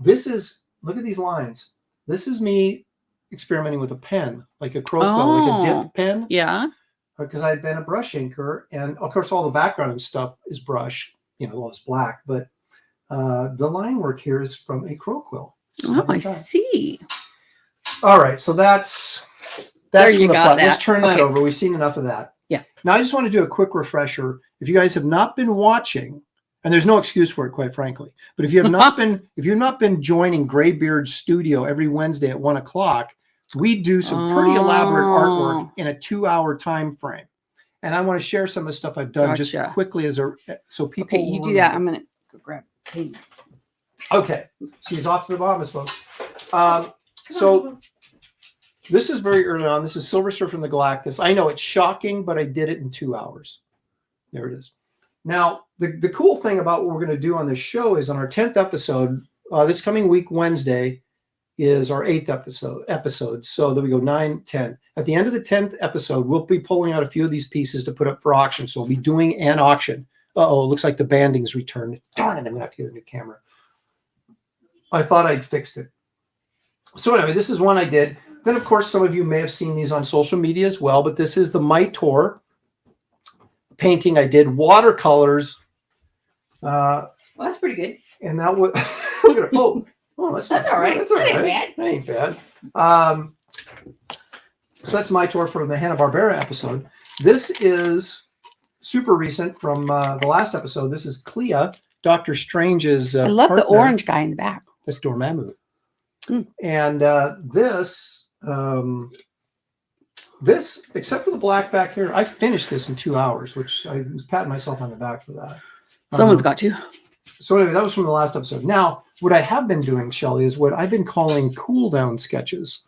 This is, look at these lines. This is me experimenting with a pen, like a crow quill, like a dip pen. Yeah. Because I'd been a brush inker, and of course all the background and stuff is brush, well, it's black, but the line work here is from a crow quill. Oh, I see. All right, so that's There from you the got front. that. Let's turn that Okay. over. We've seen enough of that. Yeah. Now I just want to do a quick refresher. If you guys have not been watching, and there's no excuse for it, quite frankly, but if you have not been joining Graybeard's studio every Wednesday at 1:00, we do some pretty elaborate artwork in a 2-hour time frame. And I want to share some of the stuff I've done just quickly so people. Okay, you do that. I'm gonna go grab. Okay, she's off to the Bahamas, folks. So this is very early on. This is Silver Surfer from the Galactus. I know it's shocking, but I did it in 2 hours. There it is. Now, the cool thing about what we're going to do on this show is on our 10th episode, this coming week, Wednesday, is our 8th episode. So there we go, 9, 10. At the end of the 10th episode, we'll be pulling out a few of these pieces to put up for auction. So we'll be doing an auction. Uh-oh, it looks like the banding's returned. Darn it, I'm going to have to get a new camera. I thought I'd fixed it. So anyway, this is one I did. Then, of course, some of you may have seen these on social media as well, but this is the Mytor painting I did, watercolors. Well, that's pretty good. And that was, look at it. Oh, that's all right. That's all right. That ain't bad. That ain't bad. So that's Mytor from the Hanna-Barbera episode. This is super recent from the last episode. This is Clea, Doctor Strange's I love partner. the orange guy in the back. That's Dormammu. Mm. And this, except for the black back here, I finished this in 2 hours, which I was patting myself on the back for that. Someone's got to. So anyway, that was from the last episode. Now, what I have been doing, Shelley, is what I've been calling cool down sketches.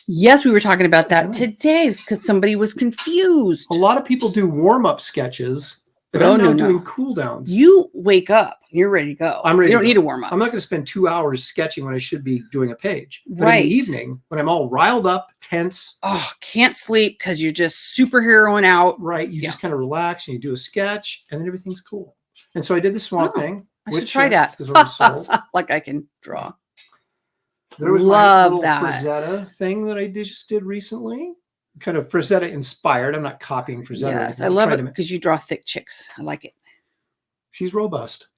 Yes, we were talking about that today because somebody was confused. A lot of people do warm-up sketches, but I'm now doing cool downs. You wake up, you're ready to go. I'm ready. You don't need to warm up. I'm not going to spend 2 hours sketching when I should be doing a page. But Right. in the evening, when I'm all riled up, tense. Oh, can't sleep because you're just superheroing out. Right. You just kind of relax and you do a sketch and then everything's cool. And so I did the Swamp Thing. I should try that. Is already sold. Like I can draw. There was Love my little that. Frazetta thing that I just did recently. Kind of Frazetta inspired. I'm not copying Frazetta. Yes, I'm I love trying it to because you draw thick chicks. I like it. She's robust.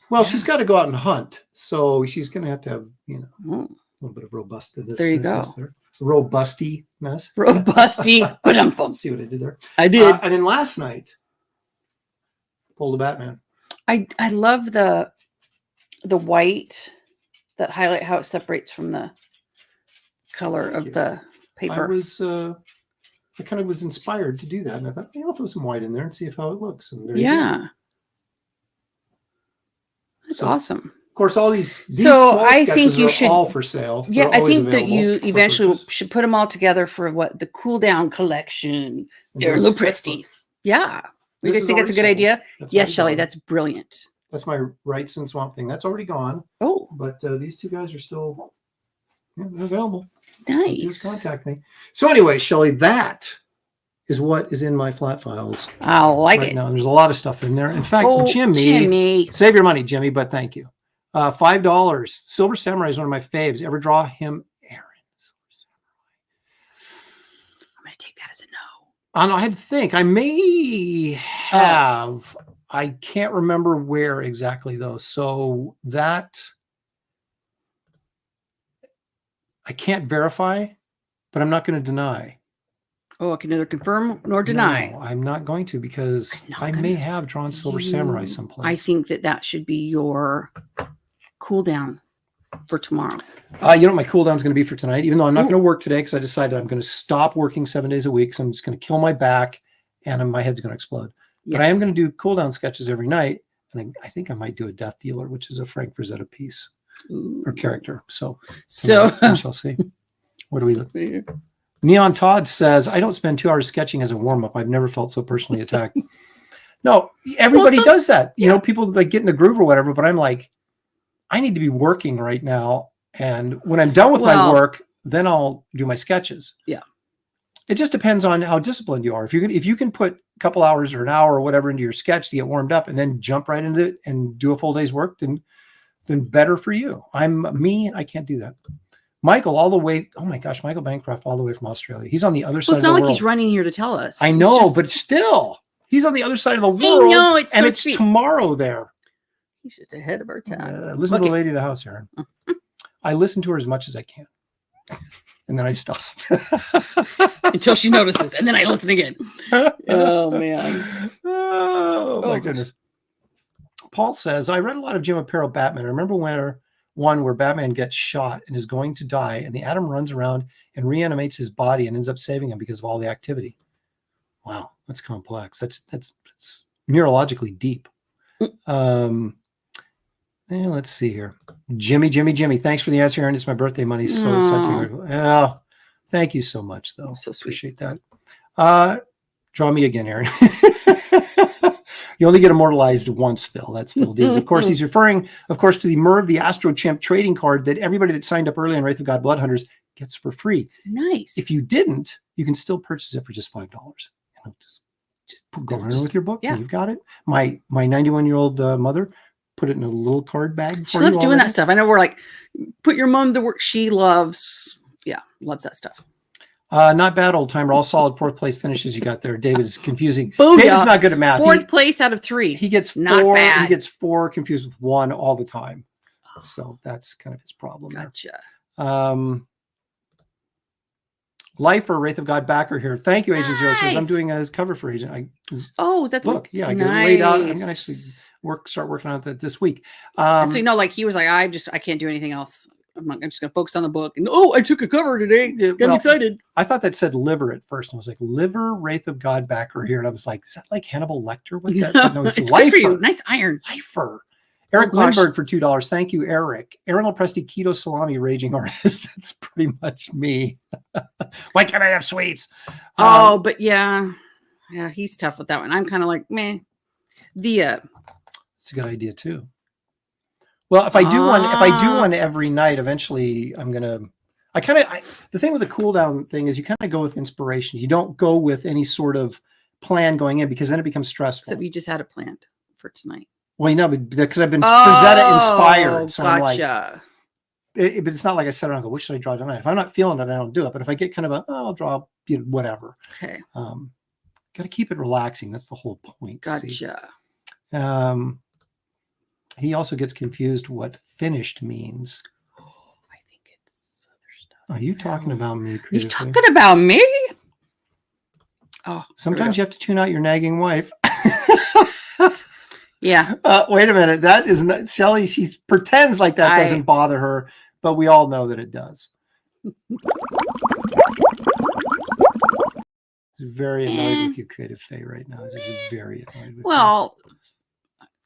Well, she's got to go out and hunt. So she's going to have, a little bit of robustness. There you go. Robustiness. Robusty. Ba-dum-bum. See what I did there? I did. And then last night, pulled a Batman. I love the white that highlight how it separates from the color of the paper. I kind of was inspired to do that. And I thought, I'll throw some white in there and see how it looks. And there you Yeah. go. That's So, awesome. Of course, all these So small I sketches think you are should all for sale. Yeah, They're I always think that available you for eventually purchase. should put them all together for what the cool down collection. And They're there's- Lupresti. Yeah. You This guys is think that's a good already sold. idea? That's Yes, already Shelley, gone. that's brilliant. That's my Rights and Swamp Thing. That's already gone. Oh, But these two guys are still they're available. nice. Just contact me. So anyway, Shelley, that is what is in my flat files I like right it. now. And there's a lot of stuff in there. In fact, Oh, Jimmy, save your money, Jimmy, but thank you. $5. Silver Samurai is one of my faves. Ever draw him, Aaron? I'm going to take that as a no. I had to think. I may have. I can't remember where exactly though. So that I can't verify, but I'm not going to deny. Oh, I can neither confirm nor deny. No, I'm not going to because I may have drawn Silver Samurai someplace. I think that should be your cool down for tomorrow. You know what my cool down is going to be for tonight, even though I'm not going to work today because I decided I'm going to stop working 7 days a week. So I'm just going to kill my back and my head's going to explode. But I am going to do cool down sketches every night. And I think I might do a Death Dealer, which is a Frank Frazetta piece or character. So we shall see. What do we look? Neon Todd says, I don't spend 2 hours sketching as a warm-up. I've never felt so personally attacked. No, everybody does that. You know, people like get in the groove or whatever, but I'm like, I need to be working right now. And when I'm done with my Well- work, then I'll do my sketches. Yeah. It just depends on how disciplined you are. If you can put a couple hours or an hour or whatever into your sketch to get warmed up and then jump right into it and do a full day's work, then better for you. I can't do that. Michael, all the way. Oh my gosh, Michael Bancroft, all the way from Australia. He's on the other side Well, of it's the not like world. he's running here to tell us. I He's know, just- but still, he's on the other side of the world. know, it's and so it's sweet. tomorrow there. He's just ahead of our time. Listen to Okay. the lady of the house, Aaron. I listen to her as much as I can, and then I stop. Until she notices, and then I listen again. Oh man. Oh my Oh, goodness. Paul says, I read a lot of Jim Aparo Batman. I remember one where Batman gets shot and is going to die, and the Atom runs around and reanimates his body and ends up saving him because of all the activity. Wow, that's complex. That's neurologically deep. Let's see here. Jimmy. Thanks for the answer, Aaron. It's my birthday money. So exciting. Oh, thank you so much, though. So sweet. Appreciate that. Draw me again, Aaron. You only get immortalized once, Phil. That's Phil Dees. Of course, he's referring, of course, to the Merv the Astro Chimp trading card that everybody that signed up early on Wraith of God Blood Hunters gets for free. Nice. If you didn't, you can still purchase it for just $5. Just go in with your book. Yeah. And you've got it. My 91-year-old mother put it in a little card bag. She loves doing that stuff. I know we're like, put your mom to work. She loves that stuff. Not bad, old timer. All solid 4th place finishes you got there. David is confusing. Booyah. David's not good at math. 4th place out of 3. He gets Not 4. bad. He gets 4 confused with 1 all the time. So that's kind of his problem. Gotcha. There. Lifer, Wraith of God backer here. Thank you, Agent Zero. Nice. I'm doing a cover for Agent. Oh, that's Look, yeah, I get it laid out. I'm gonna actually start working on that this week. So like he was like, I can't do anything else. I'm just gonna focus on the book. And I took a cover today. I'm excited. I thought that said liver at first, and I was like, liver, Wraith of God backer here, and I was like, is that like Hannibal Lecter with that? But no, it's good Lifer. for you. Nice iron. Lifer. Eric gosh. Lindbergh for $2. Thank you, Eric. Aaron Lepresti, keto salami raging artist. That's pretty much me. Why can't I have sweets? But yeah, he's tough with that one. I'm kind of like, meh. It's a good idea too. Well, if I do one every night, eventually I'm gonna. The thing with the cool down thing is you kind of go with inspiration. You don't go with any sort of plan going in because then it becomes stressful. Except you just had it planned for tonight. Well, but because I've been Frazetta inspired, so I'm like, gotcha. but it's not like I sit around and go, "What should I draw tonight?" If I'm not feeling it, I don't do it. But if I get kind of I'll draw whatever. Okay. Got to keep it relaxing. That's the whole point. Gotcha. See? He also gets confused what finished means. I think it's other stuff. Are you talking about me? You Creatively? talking about me? Oh, Sometimes you have to tune out your nagging wife. Yeah. Wait a minute. That is not Shelley. She pretends like that doesn't bother her, but we all know that it does. She's very annoyed with you, Creative Faye, right now. She's very annoyed with you. Well,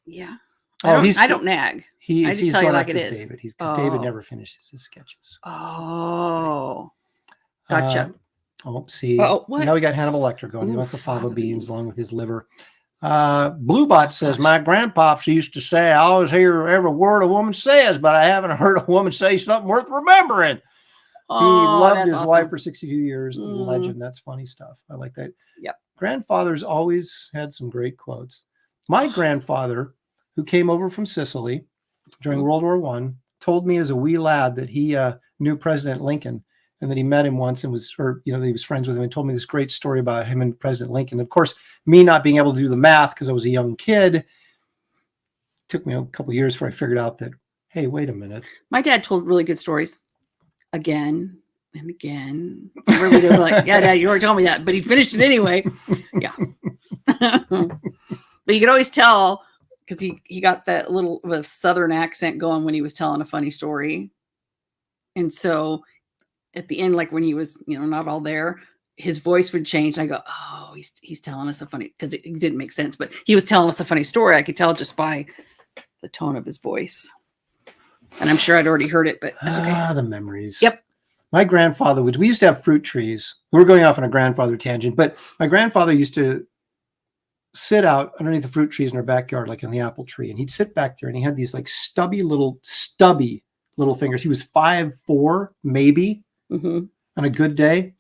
yeah. I don't nag. I just tell you like it is. David. David never finishes his sketches. Oh, gotcha. See. What? Now we got Hannibal Lecter going. He wants the fava beans along with his liver. Bluebot says, my grandpops used to say, I always hear every word a woman says, but I haven't heard a woman say something worth remembering. He loved his wife for 62 years. Legend. That's funny stuff. I like that. Yep. Grandfather's always had some great quotes. My grandfather, who came over from Sicily during World War I, told me as a wee lad that he knew President Lincoln and that he met him once and that he was friends with him, and told me this great story about him and President Lincoln. Of course, me not being able to do the math because I was a young kid, took me a couple of years before I figured out that, hey, wait a minute. My dad told really good stories again and again. Really good. Like, yeah, Dad, you already told me that, but he finished it anyway. Yeah. But you could always tell because he got that little Southern accent going when he was telling a funny story. And so at the end, like when he was, not all there, his voice would change. And I go, oh, he's telling us a funny, because it didn't make sense, but he was telling us a funny story. I could tell just by the tone of his voice. And I'm sure I'd already heard it, but that's okay. The memories. Yep. My grandfather we used to have fruit trees. We're going off on a grandfather tangent, but my grandfather used to sit out underneath the fruit trees in our backyard, like in the apple tree. And he'd sit back there and he had these like stubby little fingers. He was 5'4", maybe, Mhm. on a good day.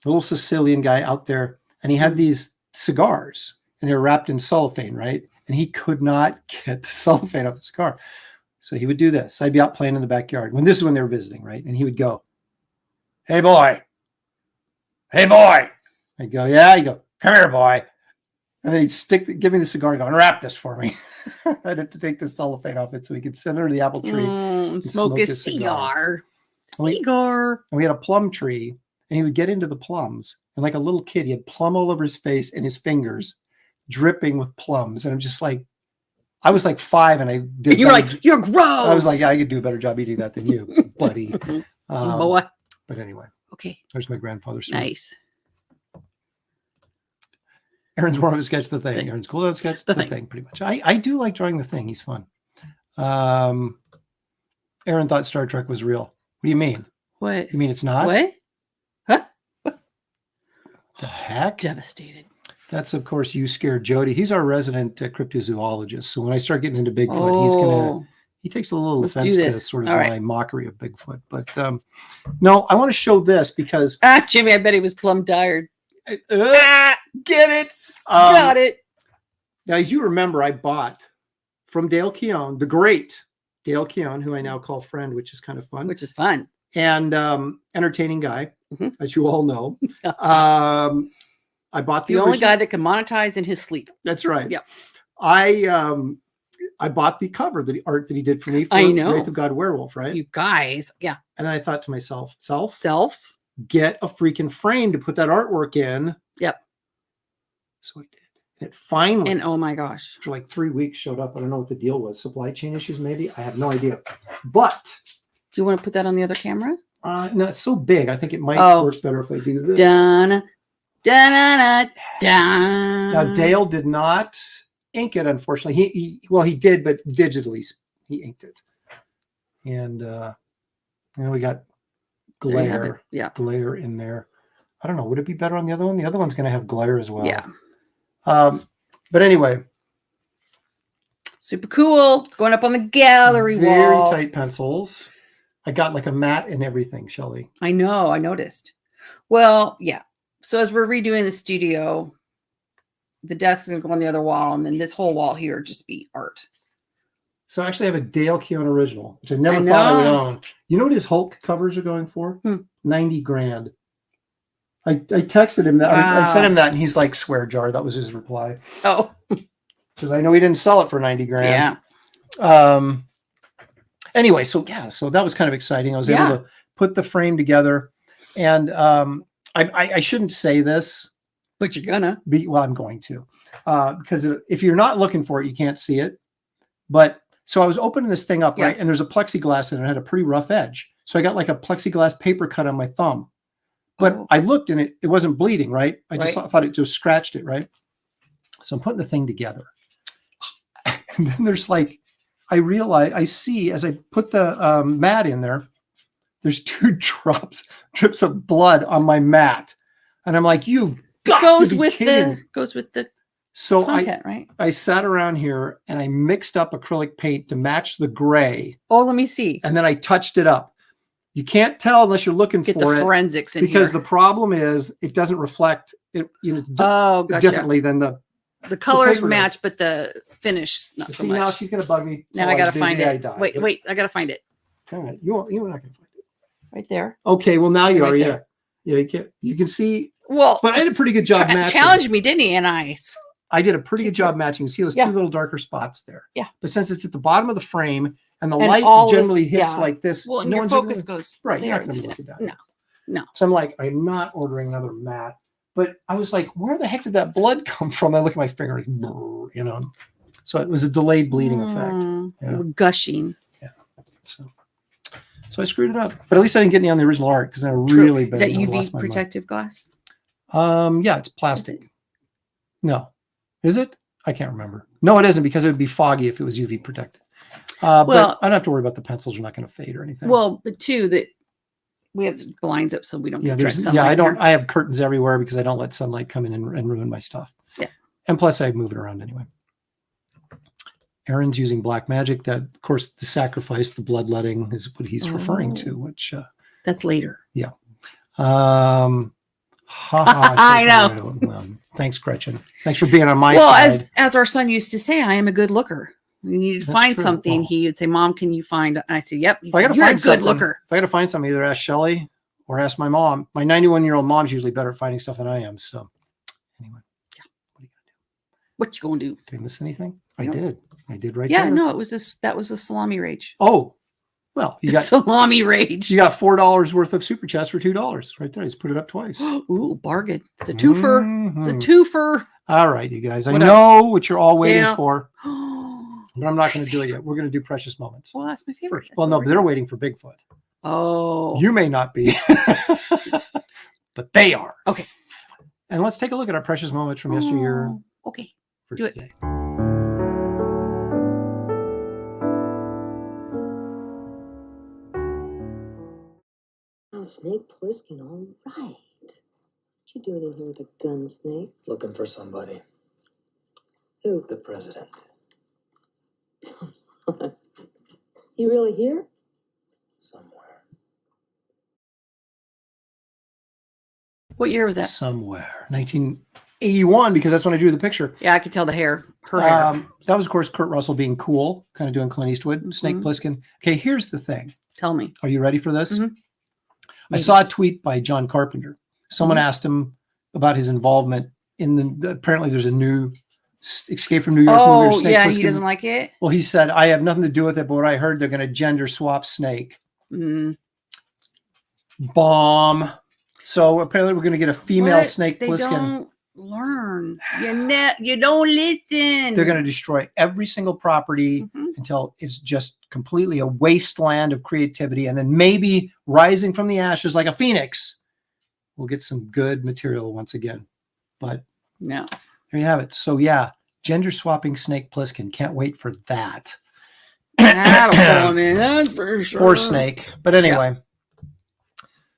Little Sicilian guy out there. And he had these cigars, and they were wrapped in cellophane, right? And he could not get the cellophane off the cigar. So he would do this. I'd be out playing in the backyard. This is when they were visiting, right? And he would go, "Hey, boy. Hey, boy." I'd go, "Yeah." He'd go, "Come here, boy." And then he'd give me the cigar and go, "Unwrap this for me." I'd have to take the cellophane off it so he could sit under the apple tree and Smoke a cigar. And we had a plum tree, and he would get into the plums. And like a little kid, he had plum all over his face and his fingers dripping with plums. And I'm just like, I was like 5, and I did. And you were like, "You're gross." I was like, "Yeah, I could do a better job eating that than you, buddy." Boy. But anyway, Okay. there's my grandfather's. Nice. Aaron's more of a sketch the thing. Aaron's cool. Sketch the thing, pretty much. I do like drawing the thing. He's fun. Aaron thought Star Trek was real. What do you mean? What? You mean it's not? What? Huh? The heck? Devastated. That's, of course, You Scared Jody. He's our resident cryptozoologist. So when I start getting into Bigfoot, he takes a little offense to sort of my mockery of Bigfoot. But no, I want to show this because Jimmy, I bet he was plumb tired. Get it? Got it. Now, as you remember, I bought from Dale Keown, the great Dale Keown, who I now call friend, which is kind of fun. Which is fun. And entertaining guy, as you all know. I bought the only guy that can monetize in his sleep. That's right. Yep. I bought the cover, the art that he did for me for I know. Wraith of God Werewolf, right? You guys. Yeah. And then I thought to myself, get a freaking frame to put that artwork in. Yep. So I did. And it finally, and oh my gosh, for like 3 weeks showed up. I don't know what the deal was. Supply chain issues, maybe. I have no idea. But do you want to put that on the other camera? No, it's so big. I think it might work better if I do this. Dun, dun, dun, dun. Now Dale did not ink it, unfortunately. He did, but digitally he inked it. And then we got glare. Yeah. Glare in there. I don't know. Would it be better on the other one? The other one's going to have glare as well. Yeah. But anyway. Super cool. It's going up on the gallery wall. Very tight pencils. I got like a mat and everything, Shelley. I know. I noticed. Well, yeah. So as we're redoing the studio, the desk is going to go on the other wall, and then this whole wall here just be art. So I actually have a Dale Keown original, which I never thought I would own. You know what his Hulk covers are going for? $90,000. I texted him that. Wow. I sent him that, and he's like, "Swear jar." That was his reply. Oh, because I know he didn't sell it for $90,000. Yeah. Anyway, so that was kind of exciting. I was able to put the frame together, and I shouldn't say this, but you're gonna. Well, I'm going to, because if you're not looking for it, you can't see it. But so I was opening this thing up, right, and there's a plexiglass in it. It had a pretty rough edge, so I got like a plexiglass paper cut on my thumb. But I looked and it wasn't bleeding, right? I just thought it just scratched it, right? So I'm putting the thing together. And then there's like, I see as I put the mat in there, there's 2 drips of blood on my mat. And I'm like, you've got to be kidding. Goes with the so content, right? I sat around here and I mixed up acrylic paint to match the gray. Oh, let me see. And then I touched it up. You can't tell unless you're looking for it. Get the forensics in because here. The problem is it doesn't reflect it, differently than the colors match, but the finish not so much. Now she's gonna bug me. Now I gotta find it. Wait, I gotta find it. All right, you're not gonna find it. Right there. Okay, well now you are. Yeah, you can see. Well, but I did a pretty good job matching. Challenged me, didn't he? And I did a pretty good job matching. You see those 2 little darker spots there. Yeah. But since it's at the bottom of the frame. And the light generally hits like this. Well, and your focus goes right. You're not going to look at that. No. So I'm like, I'm not ordering another mat. But I was like, where the heck did that blood come from? I look at my finger, So it was a delayed bleeding effect. Yeah. Gushing. Yeah. So I screwed it up. But at least I didn't get any on the original art because I really bad. Is that UV protective glass? Yeah, it's plastic. No. Is it? I can't remember. No, it isn't because it would be foggy if it was UV protected. But I don't have to worry about the pencils are not going to fade or anything. Well, but too, that we have blinds up so we don't get direct sunlight. Yeah, I don't. I have curtains everywhere because I don't let sunlight come in and ruin my stuff. Yeah. And plus, I move it around anyway. Aaron's using black magic. That, of course, the sacrifice, the bloodletting is what he's referring to, which that's later. yeah. Ha ha. I know. Well, thanks, Gretchen. Thanks for being on my Well, side. as our son used to say, I am a good looker. We needed to That's find true. something. Well, He would say, "Mom, can you find?" And I said, "Yep." He if I said, got to "You're a find good something, looker." if I got to find something, either ask Shelley or ask my mom. My 91-year-old mom's usually better at finding stuff than I am. So anyway, What you gonna do? did I miss anything? I Nope. did. I did right Yeah, there. no, it was this. That was a salami rage. Oh, well, you got salami rage. $4 worth of super chats for $2 right there. Just put it up twice. Ooh, bargain! It's a twofer. Mhm. It's a twofer. All right, you guys. I What know what you're all waiting Yeah. for, Oh, but I'm not going to do it yet. We're going to do precious moments well, that's my favorite. first. That's Well, what no, we're but they're doing. waiting for Bigfoot. Oh, You may not be, but they are. Okay. And let's take a look at our precious moments from yesteryear Oh, okay. for do it. today. Oh, Snake Plissken, all right. What you doing in here with a gun, Snake? Looking for somebody. Who? The president. You really here? Somewhere. What year was that? Somewhere. 1981, because that's when I drew the picture. Yeah, I could tell the hair. Her hair. That was, of course, Kurt Russell being cool, kind of doing Clint Eastwood, Snake Mhm. Plissken. Okay, here's the thing. Tell me. Are you ready for this? Mhm. I Maybe. saw a tweet by John Carpenter. Someone Mhm. asked him about his involvement in apparently there's a new Escape from New York movie. Or Oh, Snake yeah, Plissken. he doesn't like it. Well, he said, I have nothing to do with it, but what I heard, they're going to gender swap Snake. Mm. Bomb. So apparently we're going to get a female What? Snake They Plissken. don't learn. You don't listen. They're going to destroy every single property Mhm. until it's just completely a wasteland of creativity. And then maybe rising from the ashes like a phoenix, we'll get some good material once again. But No. there you have it. So yeah, gender swapping Snake Plissken. Can't wait for that. That'll pull him in. That's for sure. Poor Snake. But anyway,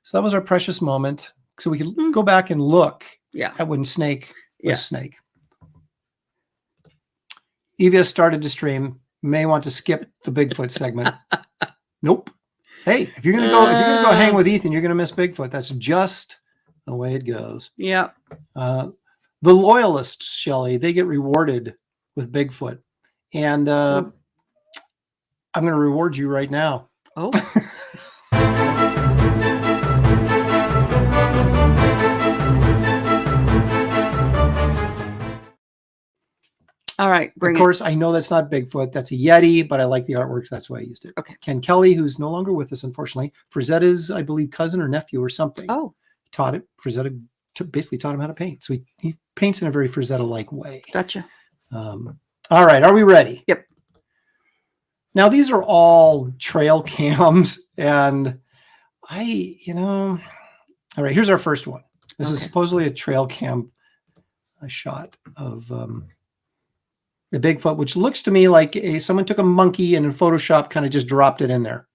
so that was our precious moment. So we could Mhm. go back and look Yeah. at when Snake was Yeah. Snake. Evia started to stream. May want to skip the Bigfoot segment. Nope. Hey, if you're gonna go hang with Ethan, you're gonna miss Bigfoot. That's just the way it goes. Yeah. The loyalists, Shelley, they get rewarded with Bigfoot, and I'm going to reward you right now. Oh. All right. Bring Of course, I know that's not Bigfoot. That's a Yeti, but I like the artwork. So that's why I used it. Okay. Ken Kelly, who's no longer with us, unfortunately. Frizetta's, I believe, cousin or nephew or something. it. Oh, Taught it. Frazetta basically taught him how to paint. So he paints in a very Frazetta-like way. gotcha. All right. Are we ready? Yep. Now, these are all trail cams. And all right, here's our first one. This is Okay. supposedly a trail cam shot of the Bigfoot, which looks to me like someone took a monkey and in Photoshop kind of just dropped it in there.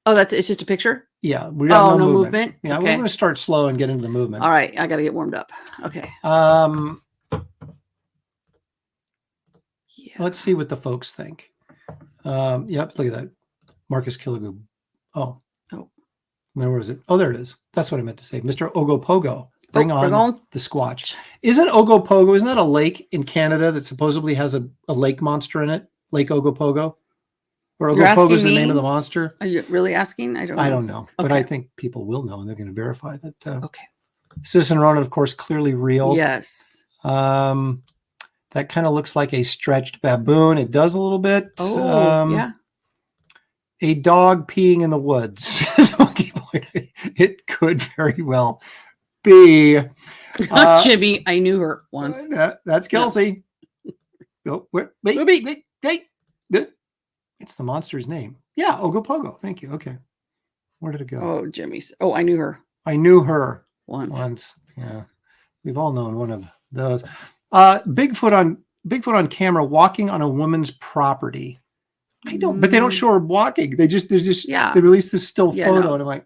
Oh, it's just a picture? Yeah. We got Oh, no no movement. movement? Yeah. Okay. We're going to start slow and get into the movement. All right. I got to get warmed up. Okay. Yeah. Yeah. Let's see what the folks think. Yep. Look at that. Marcus Killigoo. Oh. Where was it? Oh, there it is. That's what I meant to say. Mr. Ogopogo. Bring on the Squatch. Isn't Ogopogo, isn't that a lake in Canada that supposedly has a lake monster in it? Lake Ogopogo? Or You're Ogopogo is the asking name me? of the monster? Are you really asking? I don't know. But Okay. I think people will know and they're going to verify that. Okay. Citizen Ronan, of course, clearly real. Yes. That kind of looks like a stretched baboon. It does a little bit. Oh, yeah. A dog peeing in the woods. It could very well be. Jimmy, I knew her once. That's Kelsey. Oh, wait, it's the monster's name. Yeah, Ogopogo. Thank you. Okay. Where did it go? Oh, Jimmy. Oh, I knew her I knew her once. Yeah. We've all known one of those. Bigfoot on camera walking on a woman's property. But they don't show her walking. They released this still photo, and I'm like,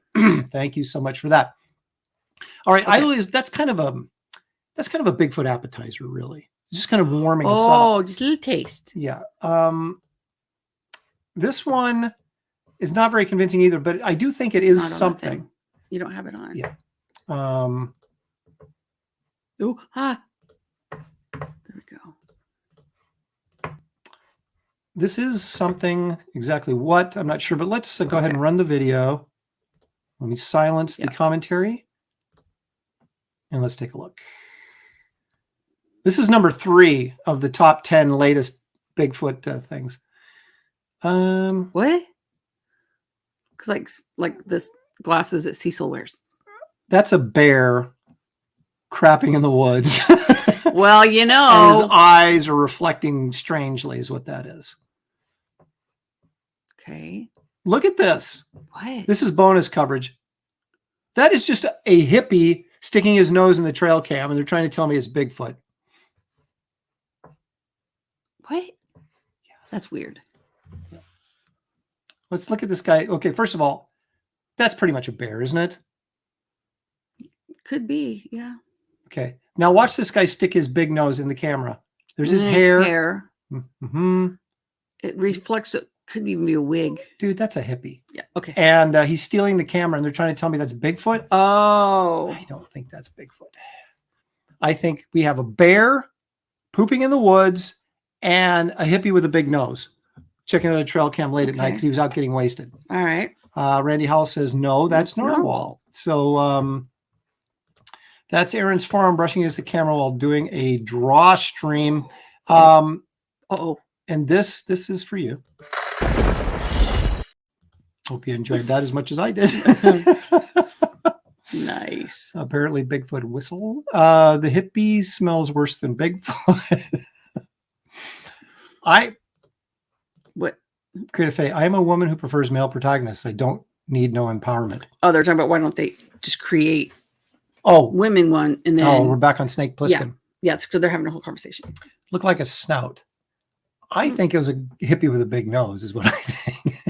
thank you so much for that. All right, Okay. that's kind of a Bigfoot appetizer, really. just kind of warming us up. Oh, just a little taste. Yeah. This one is not very convincing either, but I do think it It's is not on the something. thing. You don't have it on. Yeah. Oh, there we go. This is something. Exactly what, I'm not sure, but let's go ahead and run the video. Let me silence the commentary. And let's take a look. This is number 3 of the top 10 latest Bigfoot things. What? Because like this glasses that Cecil wears. That's a bear crapping in the woods. Well, you And know. his eyes are reflecting strangely is what that is. Okay. Look at this. What? This is bonus coverage. That is just a hippie sticking his nose in the trail cam, and they're trying to tell me it's Bigfoot. What? That's weird. Let's look at this guy. Okay, first of all, that's pretty much a bear, isn't it? Could be, yeah. Okay. Now watch this guy stick his big nose in the camera. There's his hair. Mm-hmm. It reflects. It could even be a wig. Dude, that's a hippie. Yeah. Okay. And he's stealing the camera, and they're trying to tell me that's Bigfoot. Oh. I don't think that's Bigfoot. I think we have a bear pooping in the woods and a hippie with a big nose checking out a trail cam late at night because he was out getting wasted. All right. Randy Howell says, no, that's Narwhal. So that's Aaron's forearm brushing against the camera while doing a draw stream. And this is for you. Hope you enjoyed that as much as I did. Nice. Apparently Bigfoot whistle. The hippie smells worse than Bigfoot. What? Creative Faye, I am a woman who prefers male protagonists. I don't need no empowerment. Oh, they're talking about why don't they just create women one and then we're back on Snake Plissken. Yeah, so they're having a whole conversation. Look like a snout. I think it was a hippie with a big nose is what I think.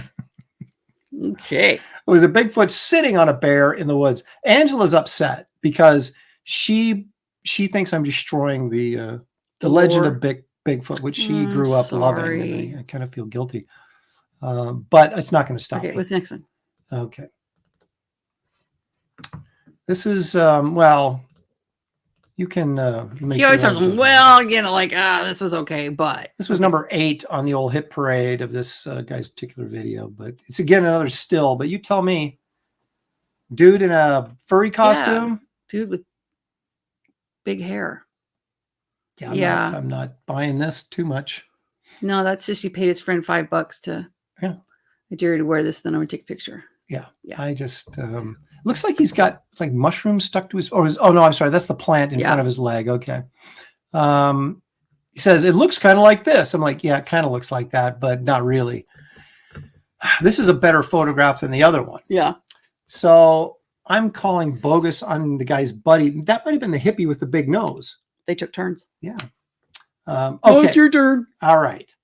Okay. It was a Bigfoot sitting on a bear in the woods. Angela's upset because she thinks I'm destroying the legend of Bigfoot, which she grew up loving. And I kind of feel guilty. But it's not going to stop me. What's the next one? Okay. This is, well, you can make He always tells them, well, you know, like, this was okay, but. This was number 8 on the old hit parade of this guy's particular video. But it's, again, another still. But you tell me, dude in a furry costume? Yeah, dude with big hair. Yeah, I'm not buying this too much. No, that's just he paid his friend $5 to. Yeah. I dare you to wear this, then I'm going to take a picture. Yeah. I just, looks like he's got like mushrooms stuck to his, oh no, I'm sorry. That's the plant in front of his leg. Okay. He says, it looks kind of like this. I'm like, yeah, it kind of looks like that, but not really. This is a better photograph than the other one. Yeah. So I'm calling bogus on the guy's buddy. That might have been the hippie with the big nose. They took turns. Yeah. Okay. Oh, it's your turn. All right.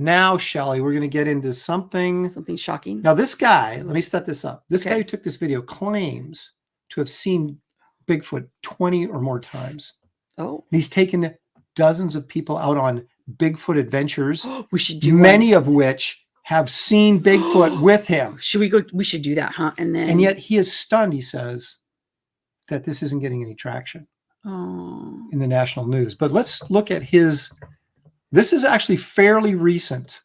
Now, Shelley, we're going to get into something shocking. Now, this guy, let me set this up. This guy who took this video claims to have seen Bigfoot 20 or more times. Oh. He's taken dozens of people out on Bigfoot adventures. We should do many of which have seen Bigfoot with him. Should we go? We should do that, huh? And yet he is stunned, he says, that this isn't getting any traction in the national news. But let's look at his. This is actually fairly recent.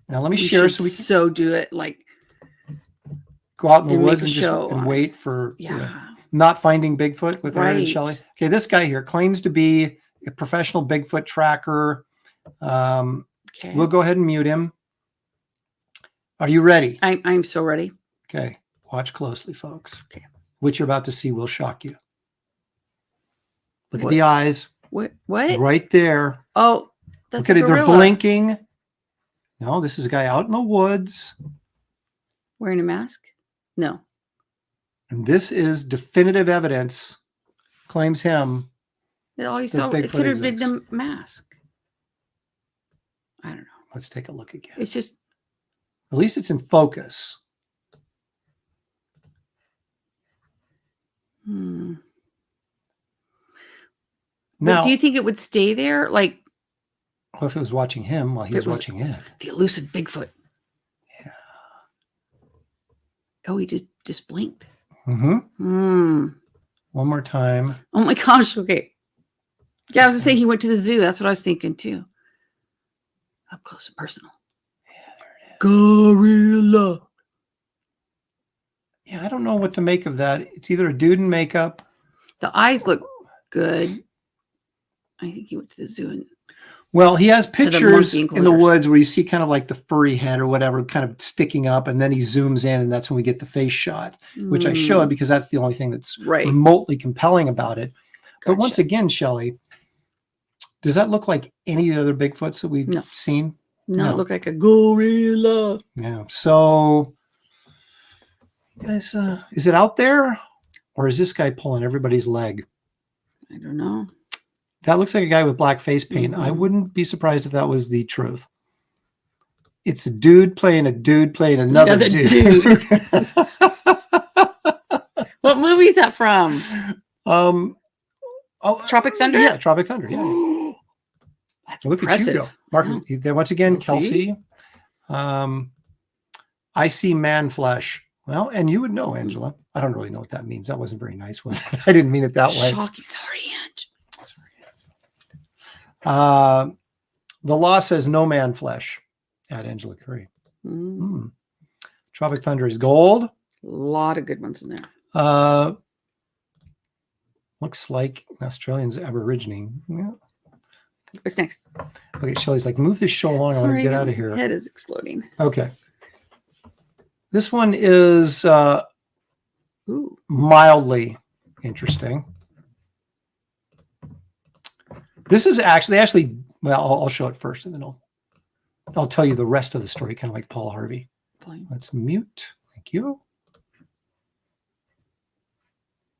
Now let me share so we can do it like go out in the woods and just wait for not finding Bigfoot with Aaron and Shelley. Okay, this guy here claims to be a professional Bigfoot tracker. We'll go ahead and mute him. Are you ready? I'm so ready. Okay, watch closely, folks. Okay. What you're about to see will shock you. Look at the eyes. What? Right there. Oh, that's look at it. They're blinking. No, this is a guy out in the woods. Wearing a mask? No. And this is definitive evidence, claims him. All you saw, it could have been the mask. I don't know. Let's take a look again. It's just. At least it's in focus. But Now, do you think it would stay there? Like well, if it was watching him while he was watching it. the elusive Bigfoot. Yeah. Oh, he just blinked. Mm-hmm. Hmm. One more time. Oh my gosh. Okay. Yeah, I was gonna say he went to the zoo. That's what I was thinking too. Up close and personal. Yeah, there it is. Gorilla. Yeah, I don't know what to make of that. It's either a dude in makeup. The eyes look good. I think he went to the zoo and Well, he has pictures monkey in the enclosures. woods where you see kind of like the furry head or whatever kind of sticking up, and then he zooms in, and that's when we get the face shot, which I showed because that's the only thing that's Right. remotely compelling about it. But once Gotcha. again, Shelley, does that look like any other Bigfoots that we've No. seen? No, No. it looked like a gorilla. Yeah. So, guys, is it out there, or is this guy pulling everybody's leg? I don't know. That looks like a guy with black face paint. I Mhm. wouldn't be surprised if that was the truth. It's a dude playing another Another dude. What movie is that from? Tropic Thunder? Yeah, Tropic Thunder. Yeah. That's Look impressive. at you go. Marcus, there once again, Kelsey. Kelsey. I see man flesh. Well, and you would know, Angela. I don't really know what that means. That wasn't very nice, was it? I didn't mean it that way. Shocking. Sorry, Ange. The law says no man flesh. At Angela Curry. Mm. Tropic Thunder is gold. A lot of good ones in there. Looks like an Australian's aborigine. Yeah. What's next? Okay, Shelley's like, move this show along. I want to Sorry, get out of here. my head is exploding. Okay. This one is Ooh. mildly interesting. This is actually, well, I'll show it first and then I'll tell you the rest of the story, kind of like Paul Harvey. Fine. Let's mute. Thank you.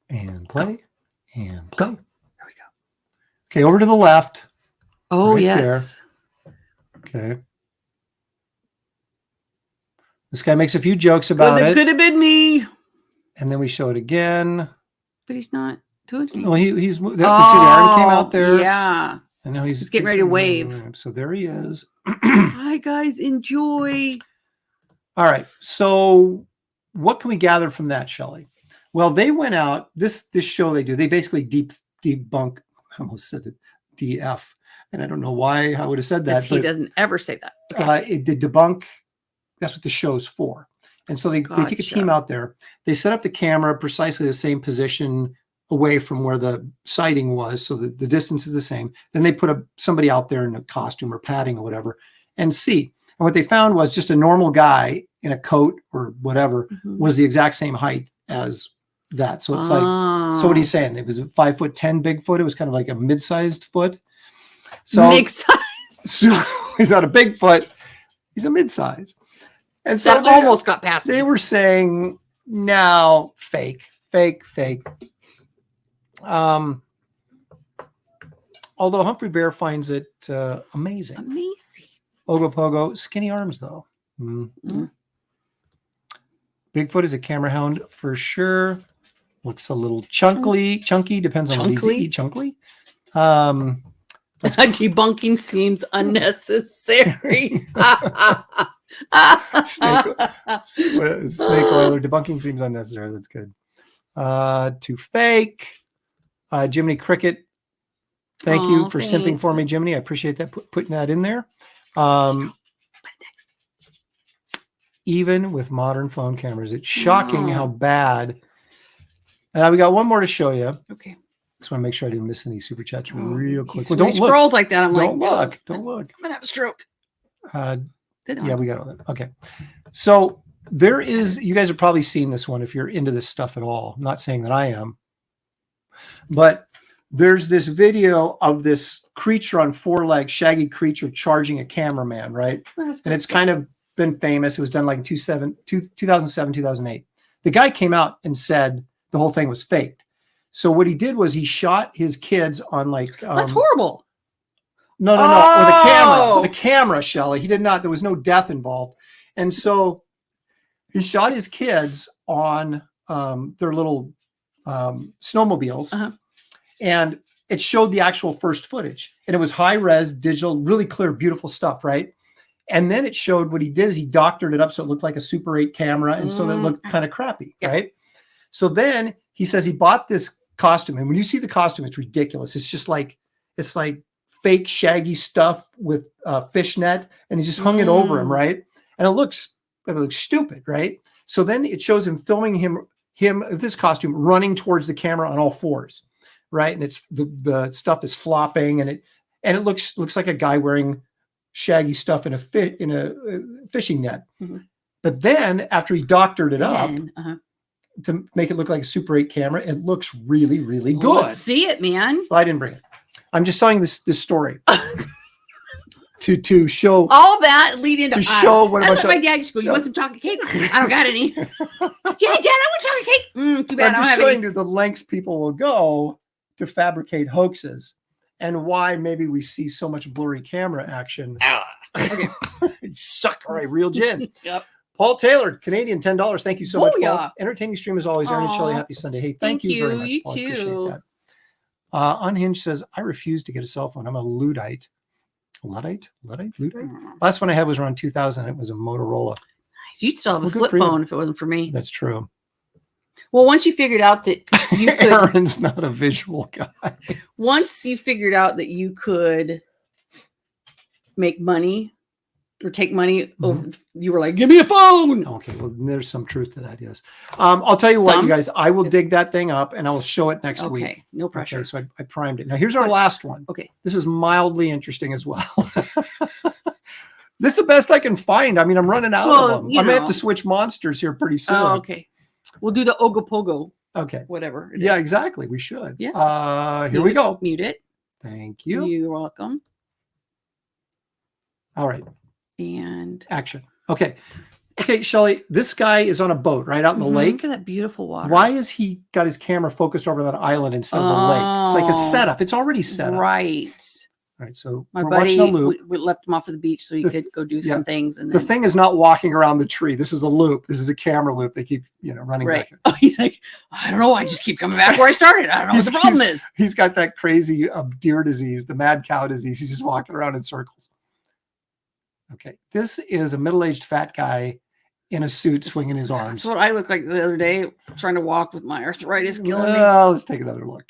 And play. And play. There we go. Okay, over to the left. Oh, Right yes. Okay. This guy makes a few jokes about it. Could have been me. And then we show it again. But he's not doing anything. Well, he's there, you see the arm came out there. Yeah. And now he's getting ready to wave. So there he is. Hi, guys. Enjoy. All right. So what can we gather from that, Shelley? Well, they went out, this show they do, they basically debunk, I almost said it, DF. And I don't know why I would have said that. He doesn't ever say that. Okay. It did debunk. That's what the show's for. And so they take a team out there. They set up the camera precisely the same position away from where the sighting was. So the distance is the same. Then they put somebody out there in a costume or padding or whatever and see. And what they found was just a normal guy in a coat or whatever was the exact same height as that. So it's like, so what he's saying, it was a 5'10" Bigfoot. It was kind of like a mid-sized foot. So mid-sized. So he's not a Bigfoot. He's a mid-size. And so that almost got past me. They were saying, no, fake. Although Humphrey Bear finds it amazing. Amazing. Ogopogo, skinny arms though. Mm-hmm. Bigfoot is a camera hound for sure. Looks a little chunky, depends on what he's eating. Chunky. Debunking seems unnecessary. Snake oiler debunking seems unnecessary. That's good. To fake. Jiminy Cricket. Thank you for simping for me, Jiminy. I appreciate that putting that in there. Even with modern phone cameras, it's shocking how bad. And we got one more to show you. Okay. Just want to make sure I didn't miss any super chats real quick. Well, don't scrolls like that. I'm don't like, don't look. I'm gonna have a stroke. Yeah, we got all that. Okay. So there is, you guys have probably seen this one if you're into this stuff at all. I'm not saying that I am, but there's this video of this creature on 4 legs, shaggy creature charging a cameraman, right? And it's kind of been famous. It was done like in 2007, 2008. The guy came out and said the whole thing was faked. So what he did was he shot his kids on like that's horrible. No, with a camera, Shelley. He did not, there was no death involved. And so he shot his kids on their little snowmobiles. And it showed the actual first footage, and it was high res, digital, really clear, beautiful stuff, right? And then it showed what he did is he doctored it up so it looked like a Super 8 camera, and so it looked kind of crappy, right? So then he says he bought this costume, and when you see the costume, it's ridiculous. It's like fake shaggy stuff with fishnet, and he just hung it over him, right? And it looks stupid, right? So then it shows him filming him with this costume running towards the camera on all fours, right? And it's the stuff is flopping, and it looks like a guy wearing shaggy stuff in a fishing net. But then after he doctored it up to make it look like a Super 8 camera, it looks really, really good. Let's see it, man. Well, I didn't bring it. I'm just telling this story to show all that leading to show what I let my dad just go, you want some chocolate cake? I don't got any. Yeah, Dad, I want chocolate cake. Too bad. I'm just showing you the lengths people will go to fabricate hoaxes and why maybe we see so much blurry camera action. Okay. Sucker, I reeled you in. Yep. Paul Taylor, Canadian, $10. Thank you so much, Booyah. Paul. Entertaining stream as always. Aaron and Shelley, happy Sunday. Hey, thank you very much, you Paul. I too. appreciate that. Unhinged says, I refuse to get a cell phone. I'm a Luddite. Luddite? Last one I had was around 2000. It was a Motorola. Nice. You'd still have a flip phone if it wasn't for me. That's true. Well, once you figured out that you could, Aaron's not a visual guy. Once you figured out that you could make money or take money over, you were like, give me a phone. Okay, well, there's some truth to that, yes. I'll tell you what, you guys, I will dig that thing up and I will show it next week. Okay, no pressure. Okay, so I primed it. Now, here's our last one. Okay. This is mildly interesting as well. This is the best I can find. I mean, I'm running out of them. I may have to switch monsters here pretty soon. Oh, okay. We'll do the Ogopogo. Okay. Whatever. Yeah, exactly. We should. Yeah. Here we go. Mute it. Thank you. You're welcome. All right. And action. Okay. Okay, Shelley, this guy is on a boat right out in the lake. Look at that beautiful water. Why has he got his camera focused over that island instead of the lake? It's like a setup. It's already set up. Right. All right. So my we're buddy, watching a loop. we left him off of the beach so he could go do some things. And the thing is not walking around the tree. This is a loop. This is a camera loop. They keep, running back. Oh, he's like, I don't know. I just keep coming back where I started. I don't know what the problem is. He's got that crazy deer disease, the mad cow disease. He's just walking around in circles. Okay. This is a middle-aged fat guy in a suit swinging his arms. That's what I looked like the other day trying to walk with my arthritis killing me. Let's take another look.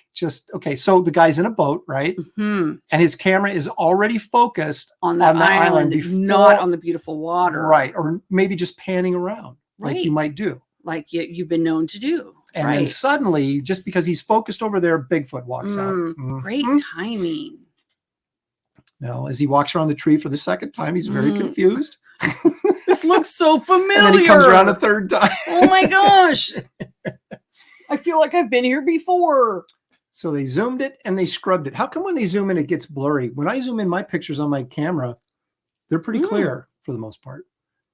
Okay. So the guy's in a boat, right? And his camera is already focused on that island before, not on the beautiful water. Right. Or maybe just panning around like you might do. Like you've been known to do. And then suddenly, just because he's focused over there, Bigfoot walks out. Great timing. Now, as he walks around the tree for the second time, he's very confused. This looks so familiar. And then he comes around a third time. Oh my gosh. I feel like I've been here before. So they zoomed it and they scrubbed it. How come when they zoom in, it gets blurry? When I zoom in my pictures on my camera, they're pretty clear for the most part.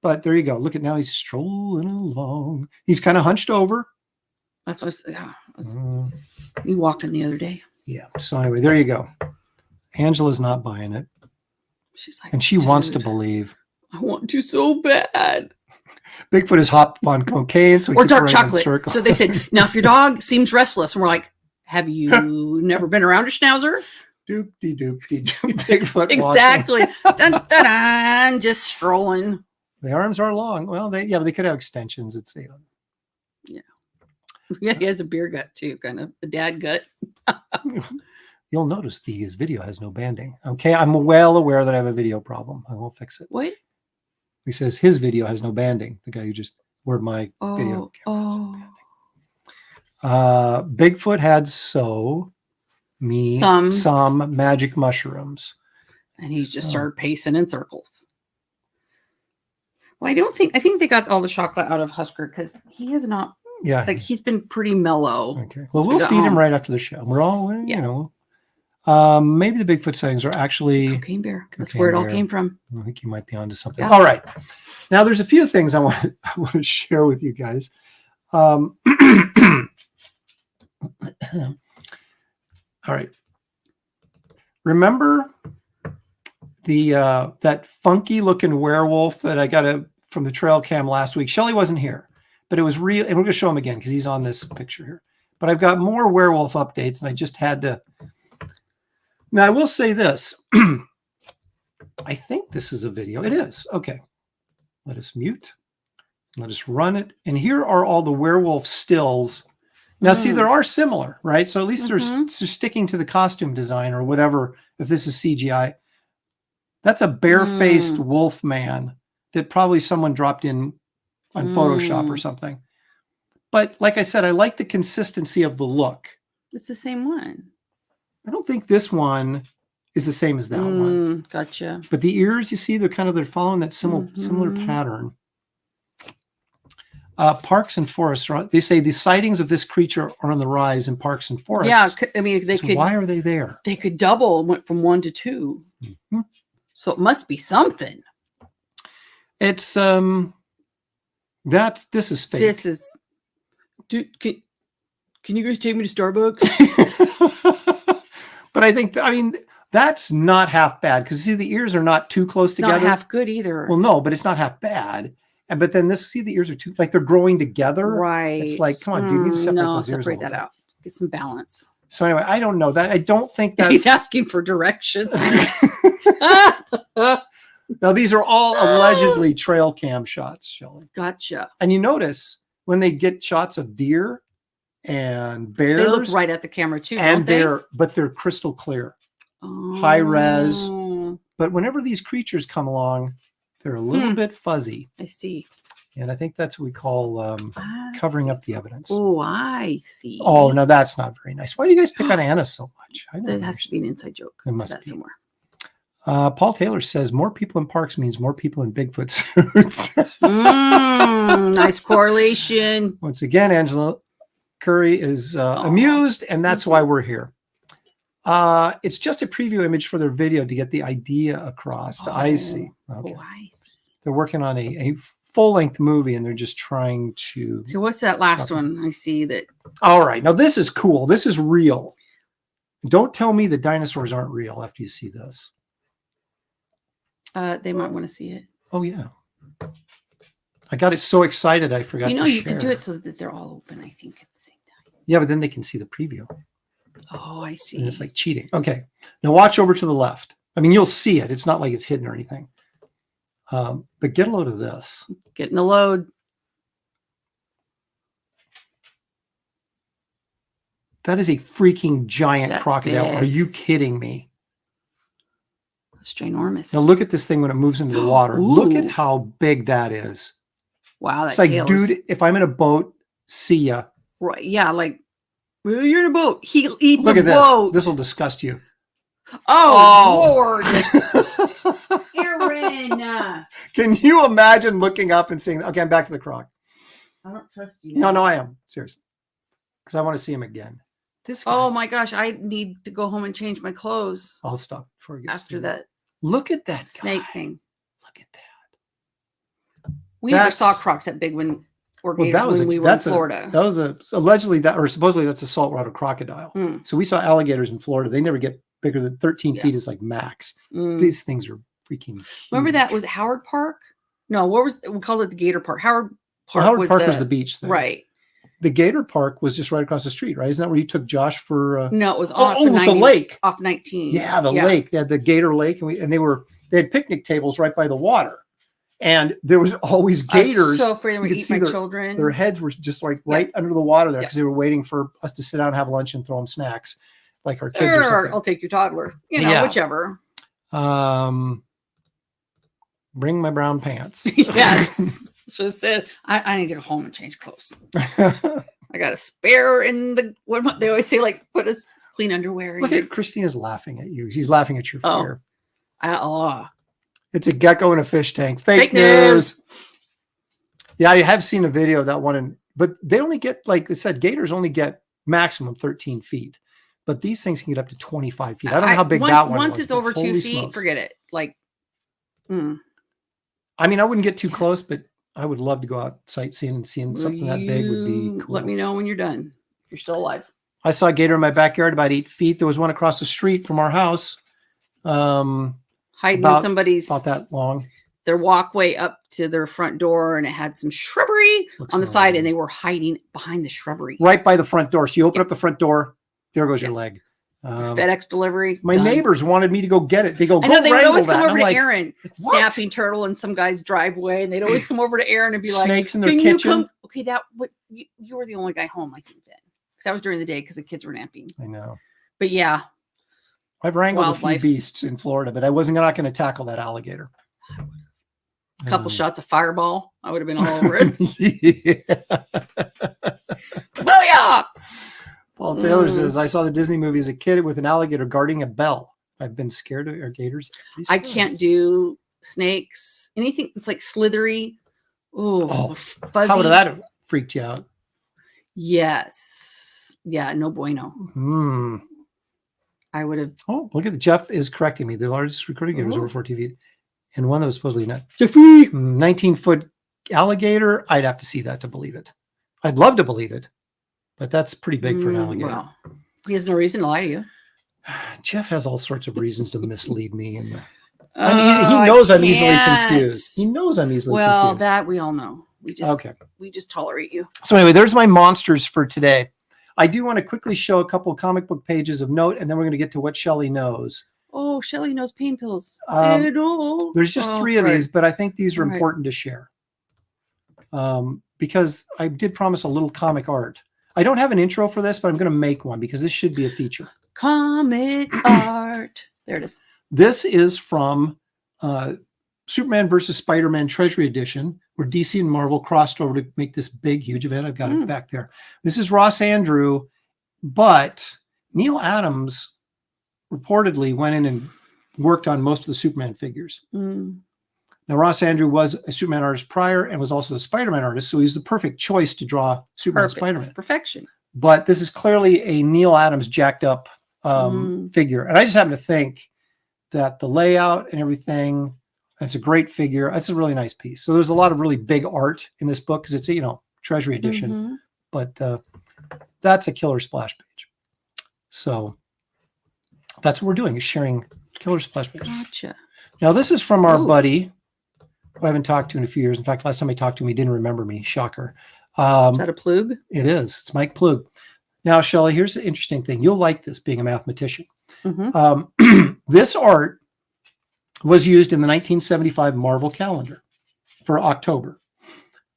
But there you go. Look at now he's strolling along. He's kind of hunched over. That's what you walked in the other day. Yeah. So anyway, there you go. Angela's not buying it. She's like, and she wants to believe. I want to so bad. Bigfoot has hopped on cocaine, so or dark chocolate. So they said, now if your dog seems restless, and we're like, have you never been around a schnauzer? Doop-de-doop-de-doop. Bigfoot exactly. Dun, dun, dun, just strolling. The arms are long. Well, but they could have extensions. It's Yeah, he has a beer gut too, kind of a dad gut. You'll notice his video has no banding. Okay, I'm well aware that I have a video problem. I won't fix it. What? He says his video has no banding. The guy who just where my video camera Bigfoot had some magic mushrooms. And he just started pacing in circles. Well, I think they got all the chocolate out of Husker because he is not. Yeah. Like he's been pretty mellow. Okay. Well, we'll feed him right after the show. We're all, maybe the Bigfoot sightings are actually cocaine bear. That's where it all came from. I think you might be onto something. Yeah. All right. Now there's a few things I want to share with you guys. All right. Remember that funky looking werewolf that I got from the trail cam last week? Shelley wasn't here, but it was real. And we're going to show him again because he's on this picture here. But I've got more werewolf updates, and I just had to Now, I will say this. I think this is a video. It is. Okay. Let us mute. Let us run it. And here are all the werewolf stills. Now, see, there are similar, right? So at least they're sticking to the costume design or whatever, if this is CGI. That's a bare-faced wolf man that probably someone dropped in on Photoshop or something. But like I said, I like the consistency of the look. It's the same one. I don't think this one is the same as that one. Gotcha. But the ears, you see, they're following that similar pattern. Parks and forests. They say the sightings of this creature are on the rise in parks and forests. Yeah, I mean, they could. Why are they there? They could double, went from 1 to 2. So it must be something. It's this is fake. This is. Dude, can you guys take me to Starbucks? But I mean, that's not half bad because see, the ears are not too close together. Not half good either. Well, no, but it's not half bad. But then the ears are too like they're growing together. Right. It's like, come on, dude, you need to separate those ears. Separate that out. Get some balance. So anyway, I don't know that. I don't think that's. He's asking for directions. Now these are all allegedly trail cam shots, Shelley. Gotcha. And you notice when they get shots of deer and bears, they look right at the camera too, and don't they? they're crystal clear, high res. But whenever these creatures come along, they're a little bit fuzzy. I see. And I think that's what we call covering up the evidence. Oh, I see. Oh, no, that's not very nice. Why do you guys pick on Anna so much? That has to be an inside joke. It must be. Somewhere. Paul Taylor says more people in parks means more people in Bigfoot suits. Nice correlation. Once again, Angela Curry is amused, and that's why we're here. It's just a preview image for their video to get the idea across. I see. Okay. Oh, I see. They're working on a full-length movie, and they're just trying to... Okay, what's that last one? I see that. All right. Now, this is cool. This is real. Don't tell me the dinosaurs aren't real after you see this. They might want to see it. Oh, yeah. I got it so excited I forgot to share. You can do it so that they're all open, I think, at the same time. Yeah, but then they can see the preview. Oh, I see. And it's like cheating. Okay. Now watch over to the left. I mean, you'll see it. It's not like it's hidden or anything. But get a load of this. Getting a load. That is a freaking giant crocodile. Big. Are you kidding me? It's ginormous. Now look at this thing when it moves into the water. Look at how big that is. Wow. It's like, dude, if I'm in a boat, see ya. Right. Yeah. Like, well, you're in a boat. He'll eat Look the at boat. This will disgust you. Oh. Lord. Aaron. Can you imagine looking up and saying, okay, I'm back to the croc. I don't trust you now. No, I am. Seriously. Because I want to see him again. This guy. Oh my gosh. I need to go home and change my clothes. I'll stop before it gets after that. Look at that snake guy. thing. Look at that. We never saw crocs that big when we were in Florida. That was allegedly or supposedly that's a saltwater crocodile. So we saw alligators in Florida. They never get bigger than 13 feet is like max. These things are freaking huge. Remember that was Howard Park? No, we called it the Gator Park. Howard Park was the beach thing. Right. The Gator Park was just right across the street, right? Isn't that where you took Josh for? No, it was off the lake. Off 19. Yeah, the lake. They had the Gator Lake, and they had picnic tables right by the water, and there was always gators. I was so afraid they would eat my children. Their heads were just like right under the water there because they were waiting for us to sit down and have lunch and throw them snacks, like our kids or something. I'll take your toddler. Whichever. Bring my brown pants. Yes. Just said I need to go home and change clothes. I got a spare in the what they always say, like put us clean underwear. Look at Christina's laughing at you. She's laughing at your fear. It's a gecko in a fish tank. Fake news. Yeah, I have seen a video of that one, but they only get, like they said, gators only get maximum 13 feet, but these things can get up to 25 feet. I don't know how big that one was. Once it's over 2 feet, forget it. Like, I mean, I wouldn't get too close, but I would love to go out sightseeing and seeing something that big would be cool. Let me know when you're done. You're still alive. I saw a gator in my backyard about 8 feet. There was one across the street from our house. Hiding in somebody's about that long. Their walkway up to their front door, and it had some shrubbery on the side, and they were hiding behind the shrubbery. Right by the front door. So you open up the front door, there goes your leg. FedEx delivery. My done. neighbors wanted me to go get it. They go, I know go they would wrangle always that. come And over I'm to like, Aaron, what? snapping turtle in some guy's driveway, and they'd always come over to Aaron and be like, Snakes in their "Can kitchen. you come?" Okay, you were the only guy home, I think, then, because that was during the day because the kids were napping. I know. But yeah, I've wrangled Wildlife. a few beasts in Florida, but I wasn't not going to tackle that alligator. a couple shots of Fireball, I would have been all over it. Yeah. Booyah! Paul Taylor says, I saw the Disney movie as a kid with an alligator guarding a bell. I've been scared of alligators. I can't do snakes. Anything that's like slithery. Oh, fuzzy. how would that have freaked you out? Yes. Yeah, no bueno. I would have. Oh, look at the Jeff is correcting me. The largest recording gator was over 14 feet. And one that was supposedly not. 19-foot alligator. I'd have to see that to believe it. I'd love to believe it, but that's pretty big for an alligator. Well, he has no reason to lie to you. Jeff has all sorts of reasons to mislead me. And he knows I'm easily confused. He knows I'm easily confused. Well, that we all know. We just tolerate you. So anyway, there's my monsters for today. I do want to quickly show a couple of comic book pages of note, and then we're going to get to what Shelley knows. Oh, Shelley knows pain pills. I know. There's just 3 of these, but I think these are important to share. Because I did promise a little comic art. I don't have an intro for this, but I'm going to make one because this should be a feature. Comic art. There it is. This is from Superman versus Spider-Man Treasury Edition, where DC and Marvel crossed over to make this big, huge event. I've got it back there. This is Ross Andrew, but Neil Adams reportedly went in and worked on most of the Superman figures. Now, Ross Andrew was a Superman artist prior and was also a Spider-Man artist, so he's the perfect choice to draw Superman and Spider-Man. Perfection. But this is clearly a Neil Adams jacked up figure. And I just happen to think that the layout and everything, it's a great figure. It's a really nice piece. So there's a lot of really big art in this book because it's a, Treasury Edition. But that's a killer splash page. So that's what we're doing, is sharing killer splash pages. Gotcha. Now, this is from our buddy, who I haven't talked to in a few years. In fact, last time I talked to him, he didn't remember me. Shocker. Is that a Plug? It is. It's Mike Plug. Now, Shelley, here's the interesting thing. You'll like this, being a mathematician. This art was used in the 1975 Marvel calendar for October.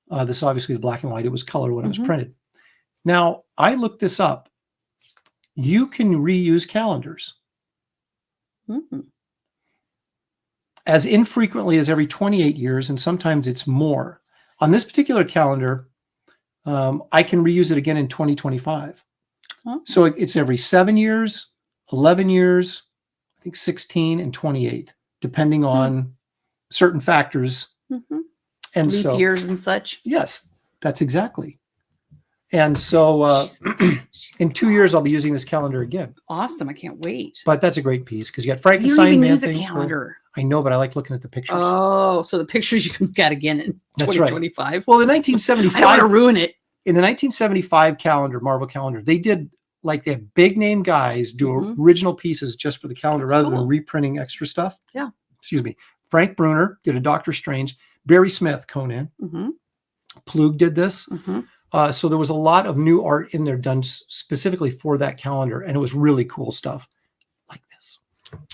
This is obviously the black and white. It was color when it was printed. Now, I looked this up. You can reuse calendars. As infrequently as every 28 years, and sometimes it's more. On this particular calendar, I can reuse it again in 2025. So it's every 7 years, 11 years, I think 16 and 28, depending on certain factors. And leap so years and such. Yes, that's exactly. And so in 2 years, I'll be using this calendar again. Awesome. I can't wait. But that's a great piece because you got You Frankenstein. don't even Man use a Thing. calendar. I know, but I like looking at the pictures. Oh, so the pictures you can look at again in That's right. 2025. Well, the 1975. I don't want to ruin it. In the 1975 calendar, Marvel calendar, they did like they had big name guys do original pieces just for the calendar rather than reprinting extra stuff. Yeah. Excuse me. Frank Bruner did a Doctor Strange. Barry Smith, Conan. Plug did this. So there was a lot of new art in there done specifically for that calendar, and it was really cool stuff like this.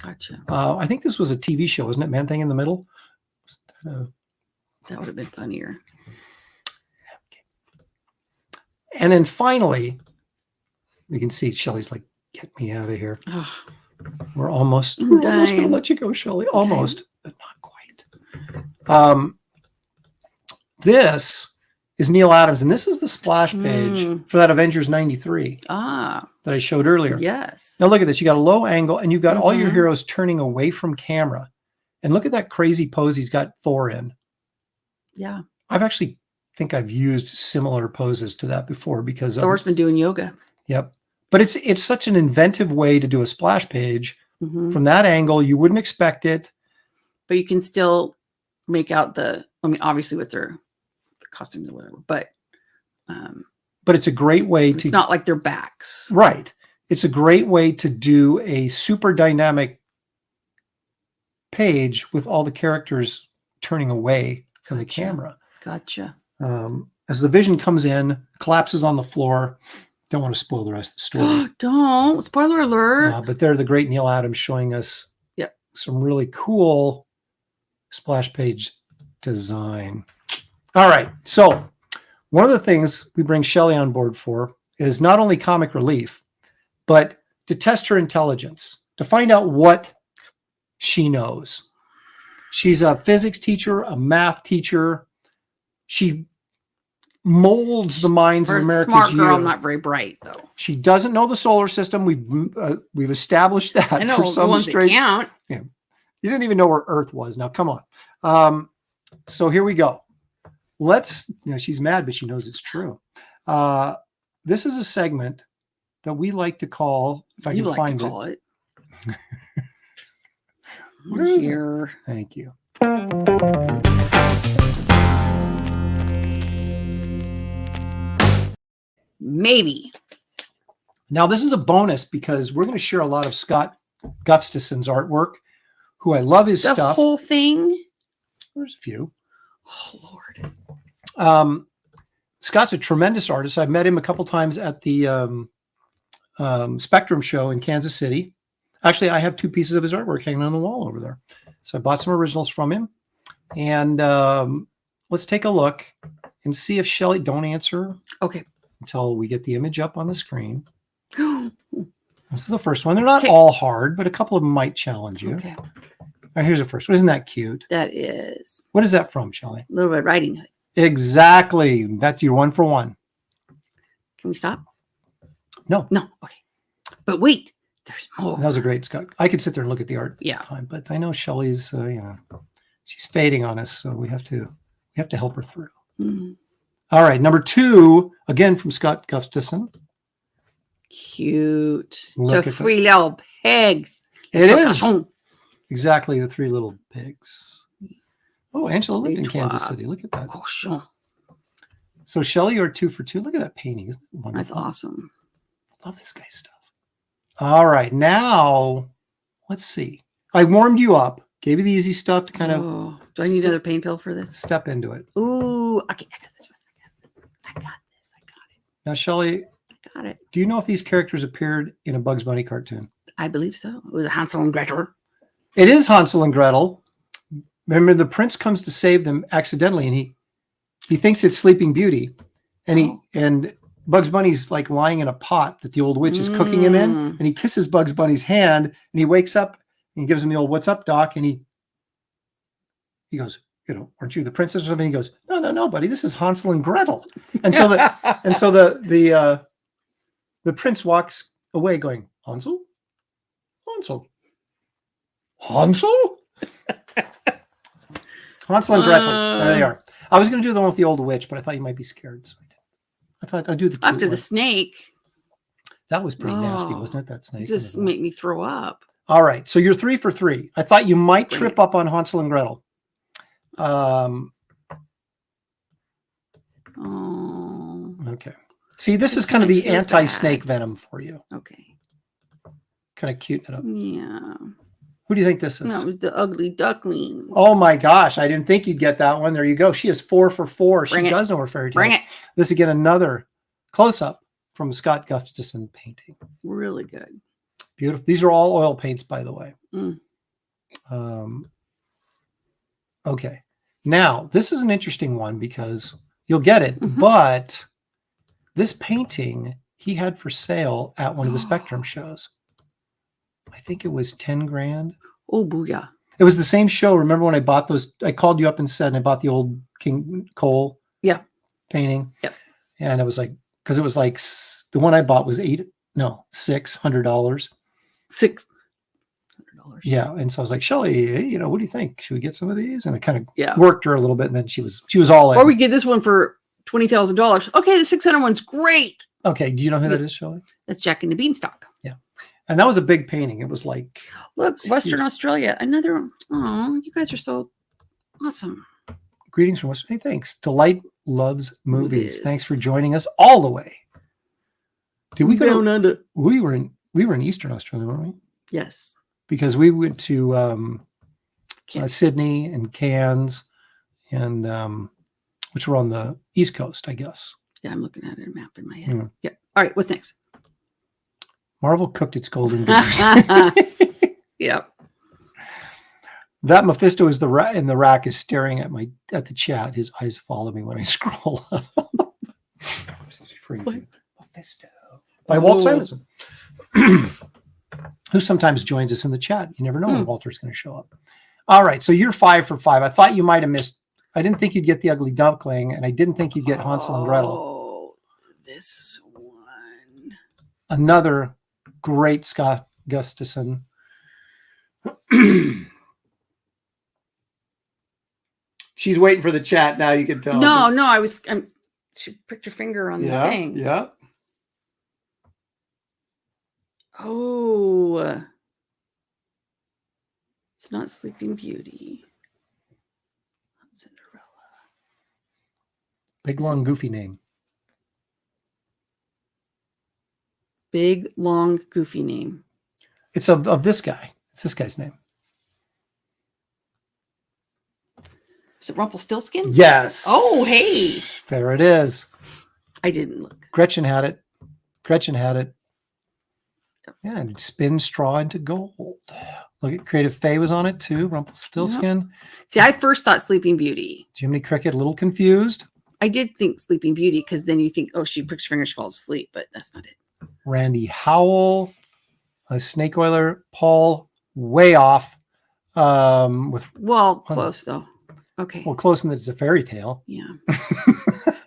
Gotcha. I think this was a TV show, wasn't it? Man Thing in the Middle. That would have been funnier. And then finally, we can see Shelley's like, "Get me out of here." We're almost going to let you go, Shelley. Okay. Almost, but not quite. This is Neil Adams, and this is the splash page for that Avengers 93 that I showed earlier. Yes. Now look at this. You got a low angle, and you've got all your heroes turning away from camera. And look at that crazy pose he's got Thor in. Yeah. I've actually think I've used similar poses to that before because Thor's been doing yoga. Yep. But it's such an inventive way to do a splash page from that angle. You wouldn't expect it. But you can still make out obviously with their costumes or whatever, but it's a great way it's not like their backs. Right. It's a great way to do a super dynamic page with all the characters turning away from the camera. Gotcha. As the Vision comes in, collapses on the floor, Don't want to spoil the rest of the story. Don't. Spoiler alert. But they're the great Neil Adams showing us some really cool splash page design. All right. So one of the things we bring Shelley on board for is not only comic relief, but to test her intelligence, to find out what she knows. She's a physics teacher, a math teacher. She molds the minds of America's smart girl, youth. not very bright though. She doesn't know the solar system. We've established that. I know for the some ones that count. Yeah. You didn't even know where Earth was. Now, come on. So here we go. She's mad, but she knows it's true. This is a segment that we like to call, if I can find it. Where is it? Thank you. Maybe. Now, this is a bonus because we're going to share a lot of Scott Gustafson's artwork, who I love his stuff. The whole thing? There's a few. Oh, Lord. Scott's a tremendous artist. I've met him a couple times at the Spectrum show in Kansas City. Actually, I have 2 pieces of his artwork hanging on the wall over there. So I bought some originals from him. And let's take a look and see if Shelley, don't answer. Okay. Until we get the image up on the screen. This is the first one. They're not all hard, but a couple of them might challenge you. Okay. All right, here's the first one. Isn't that cute? That is. What is that from, Shelley? Little Red Riding Hood. Exactly. That's your 1 for 1. Can we stop? No. No. Okay. But wait, there's more. That was a great Scott. I could sit there and look at the art at the time, but I know Shelley's, she's fading on us, so we have to help her through. Mm. All right, number 2, again from Scott Gustafson. Cute. Look The at 3 little pigs. It is. Exactly, the 3 little pigs. Oh, Angela lived in Kansas City. Look at that. Oh, sure. So Shelley, you're 2 for 2. Look at that painting. Isn't that wonderful? That's awesome. Love this guy's stuff. All right, now let's see. I warmed you up. Gave you the easy stuff to kind of. Do I need another pain pill for this? Step into it. Ooh, okay, I got this one. I got this. I got it. Now, Shelley, I got it. Do you know if these characters appeared in a Bugs Bunny cartoon? I believe so. It was Hansel and Gretel. It is Hansel and Gretel. Remember, the prince comes to save them accidentally, and he thinks it's Sleeping Beauty, and Bugs Bunny's like lying in a pot that the old witch is cooking him in, and he kisses Bugs Bunny's hand, and he wakes up and he gives him the old "What's up, Doc?" and he goes, aren't you the princess or something? He goes, no, buddy, this is Hansel and Gretel. And so the prince walks away going, Hansel. Hansel and Gretel. There they are. I was going to do the one with the old witch, but I thought you might be scared. So I thought I'd do the after one. the snake. That was pretty nasty, wasn't it? That snake Just make me throw up. All right, so you're 3 for 3. I thought you might trip up on Hansel and Gretel. Okay. See, this is kind of the anti-snake venom for you. Okay. Kind of cute it up. Yeah. Who do you think this is? No, it was the ugly duckling. Oh my gosh, I didn't think you'd get that one. There you go. She is 4 for 4. She does know her fairy tales. Bring it. This again, another close-up from Scott Gustafson painting. Really good. Beautiful. These are all oil paints, by the way. Okay. Now, this is an interesting one because you'll get it, but this painting he had for sale at one of the Spectrum shows. I think it was 10 grand. Oh, booyah. It was the same show. Remember when I bought those? I called you up and said I bought the old King Cole painting. Yep. And it was like, because it was like, the one I bought was $600. $600. Yeah. And so I was like, Shelley, what do you think? Should we get some of these? And I kind of worked her a little bit, and then she was all in. Or we get this one for $20,000. Okay, the 600 one's great. Okay. Do you know who that is, Shelley? That's Jack and the Beanstalk. Yeah. And that was a big painting. It was like, look, Western Australia. Another. Oh, you guys are so awesome. Greetings from Western. Hey, thanks. Delight loves movies. Thanks for joining us all the way. Did we go down under? We were in Eastern Australia, weren't we? Yes. Because we went to Sydney and Cairns, and which were on the East Coast, I guess. Yeah, I'm looking at a map in my head. Yeah. Yep. All right, what's next? Marvel cooked its golden dinners. Yep. That Mephisto is in the rack is staring at the chat. His eyes follow me when I scroll up. Mephisto by Walt Simonson, who sometimes joins us in the chat. You never know when Walter's going to show up. All right, so you're 5 for 5. I thought you might have missed. I didn't think you'd get the Ugly Duckling, and I didn't think you'd get Hansel and Gretel. Oh, this one. Another great Scott Gustafson. She's waiting for the chat now. You can tell. No, she pricked her finger on the thing. Yeah. Oh, it's not Sleeping Beauty. Cinderella. Big, long, goofy name. Big, long, goofy name. It's of this guy. It's this guy's name. Is it Rumpelstiltskin? Yes. Oh, hey. There it is. I didn't look. Gretchen had it. Yeah, and spin straw into gold. Look at Creative Faye was on it too. Rumpelstiltskin. Yep. See, I first thought Sleeping Beauty. Jiminy Cricket, a little confused. I did think Sleeping Beauty because then you think, oh, she pricks her finger, she falls asleep, but that's not it. Randy Howell, a Snake Oiler, Paul, way off. Close though. Okay. Well, close in that it's a fairy tale. Yeah.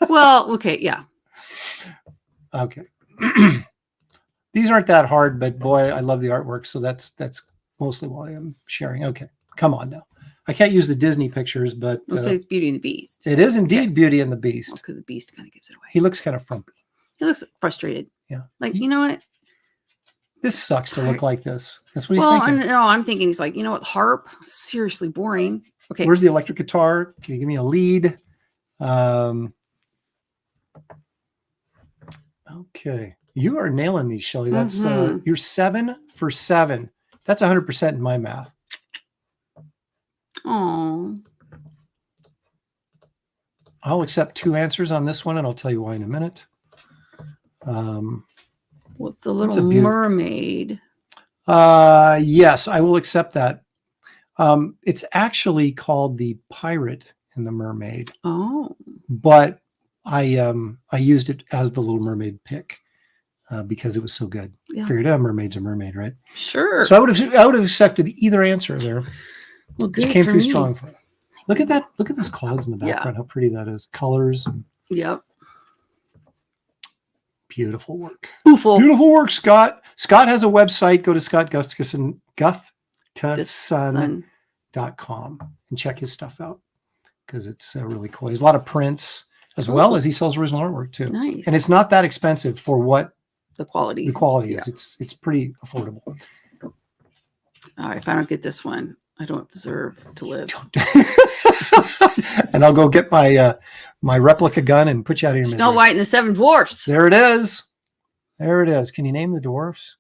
Well, okay, yeah. Okay. These aren't that hard, but boy, I love the artwork. So that's mostly why I'm sharing. Okay, come on now. I can't use the Disney pictures, but it's Beauty and the Beast. It is indeed Beauty and the Beast. Because the Beast kind of gives it away. He looks kind of frumpy. He looks frustrated. Yeah. Like, you know what? This sucks to look like this. That's what he's thinking. No, I'm thinking he's like, you know what? Harp, seriously boring. Okay. Where's the electric guitar? Can you give me a lead? Okay. You are nailing these, Shelley. That's you're 7 for 7. That's 100% in my math. Oh. I'll accept 2 answers on this one, and I'll tell you why in a minute. What's the Little Mermaid? Yes, I will accept that. It's actually called The Pirate and the Mermaid. Oh. But I used it as the Little Mermaid pick because it was so good. Yeah. Figured out mermaid's a mermaid, right? Sure. So I would have accepted either answer there. Well, good. It came through strong for it. Look at that. Look at those clouds in the background. Yeah. How pretty that is. Colors. And yep. Beautiful work. Beautiful. Beautiful work, Scott. Scott has a website. Go to scottgustafson.com and check his stuff out because it's really cool. He has a lot of prints as well as he sells original artwork too. Nice. And it's not that expensive for what the quality is. It's pretty affordable. All right, if I don't get this one, I don't deserve to live. And I'll go get my my replica gun and put you out of your misery. Snow White and the Seven Dwarfs. There it is. There it is. Can you name the dwarfs?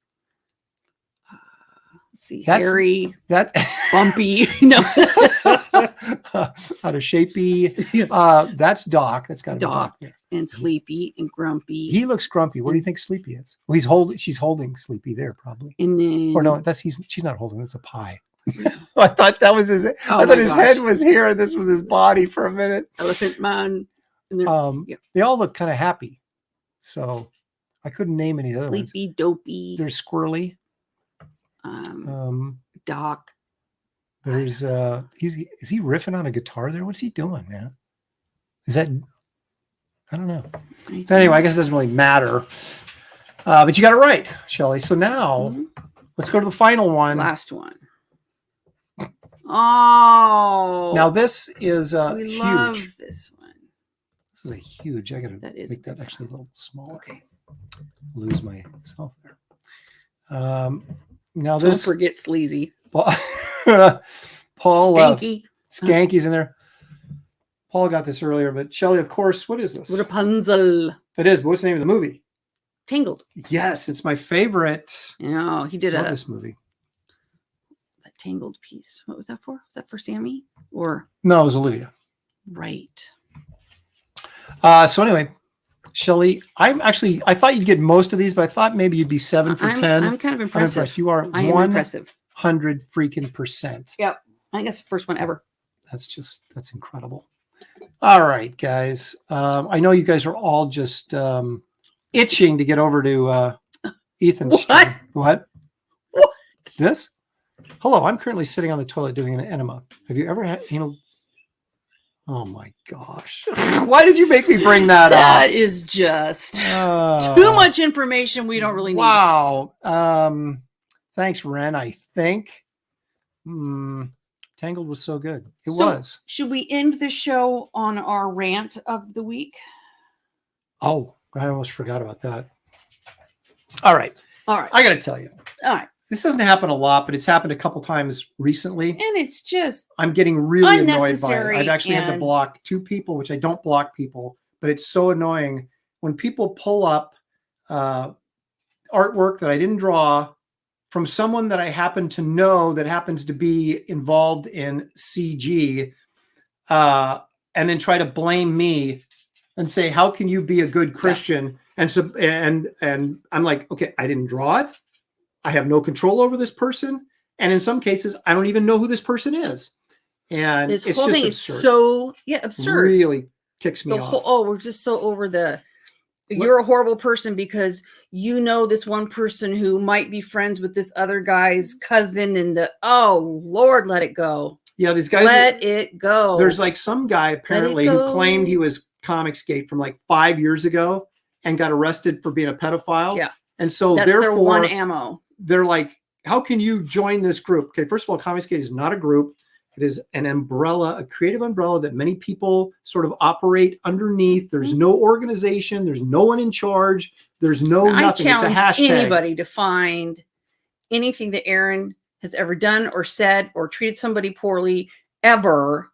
Let's see, Harry, that Bumpy, no, out of shapey. That's Doc. That's got to be Doc there. And Sleepy and Grumpy. He looks grumpy. Where do you think Sleepy is? Well, she's holding Sleepy there probably. And then, or no, she's not holding. That's a pie. I thought that was his. Oh I thought his head was here, and this was his body for a minute. Elephant Man. And they all look kind of happy, so I couldn't name any other ones. Sleepy, Dopey. There's Squirrely. Doc. There's is he riffing on a guitar there? What's he doing, man? Is that? I don't know. Anyway, I guess it doesn't really matter. But you got it right, Shelley. So now let's go to the final one. Last one. Oh. Now this is we huge. Love this one. This is a huge. I gotta make that actually a little smaller. Okay. Lose myself there. Now Don't this. forget Sleazy. Paul Skanky. Skanky's in there. Paul got this earlier, but Shelley, of course, what is this? Rapunzel. It is, but what's the name of the movie? Tangled. Yes, it's my favorite. Yeah, he did this movie. That Tangled piece. What was that for? Was that for Sammy? Or no, it was Olivia. Right. So anyway, Shelley, I thought you'd get most of these, but I thought maybe you'd be 7 for 10. I'm kind of impressive. I'm impressed. You are I am impressive. 100 freaking %. Yep. I think that's the first one ever. That's incredible. All right, guys. I know you guys are all just itching to get over to Ethan's What? stream. What? What? This? Hello, I'm currently sitting on the toilet doing an enema. Have you ever had anal? Oh my gosh. Why did you make me bring that up? That is just too much information we don't really need. Wow. Thanks, Ren, I think. Tangled was so good. It was. Should we end the show on our rant of the week? Oh, I almost forgot about that. All right. I got to tell you. All right. This doesn't happen a lot, but it's happened a couple times recently. And it's just I'm getting really annoyed by it. unnecessary I've actually had to block 2 people, which I don't block people, but it's so annoying when people pull up artwork that I didn't draw from someone that I happen to know that happens to be involved in CG, and then try to blame me and say, how can you be a good Christian? And so, and I'm like, okay, I didn't draw it. I have no control over this person. And in some cases, I don't even know who this person is. And this it's whole just thing absurd. is so absurd. Really ticks me off. We're just so over you're a horrible person because you know this one person who might be friends with this other guy's cousin and Lord, let it go. Yeah, these guys. Let it go. There's like some guy apparently who claimed he was Comicsgate from like 5 years ago and got arrested for being a pedophile. Yeah. And so that's therefore their one ammo. They're like, how can you join this group? Okay, first of all, Comicsgate is not a group. It is an umbrella, a creative umbrella that many people sort of operate underneath. There's no organization. There's no one in charge. There's nothing. I It's a challenge hashtag. anybody to find anything that Aaron has ever done or said or treated somebody poorly ever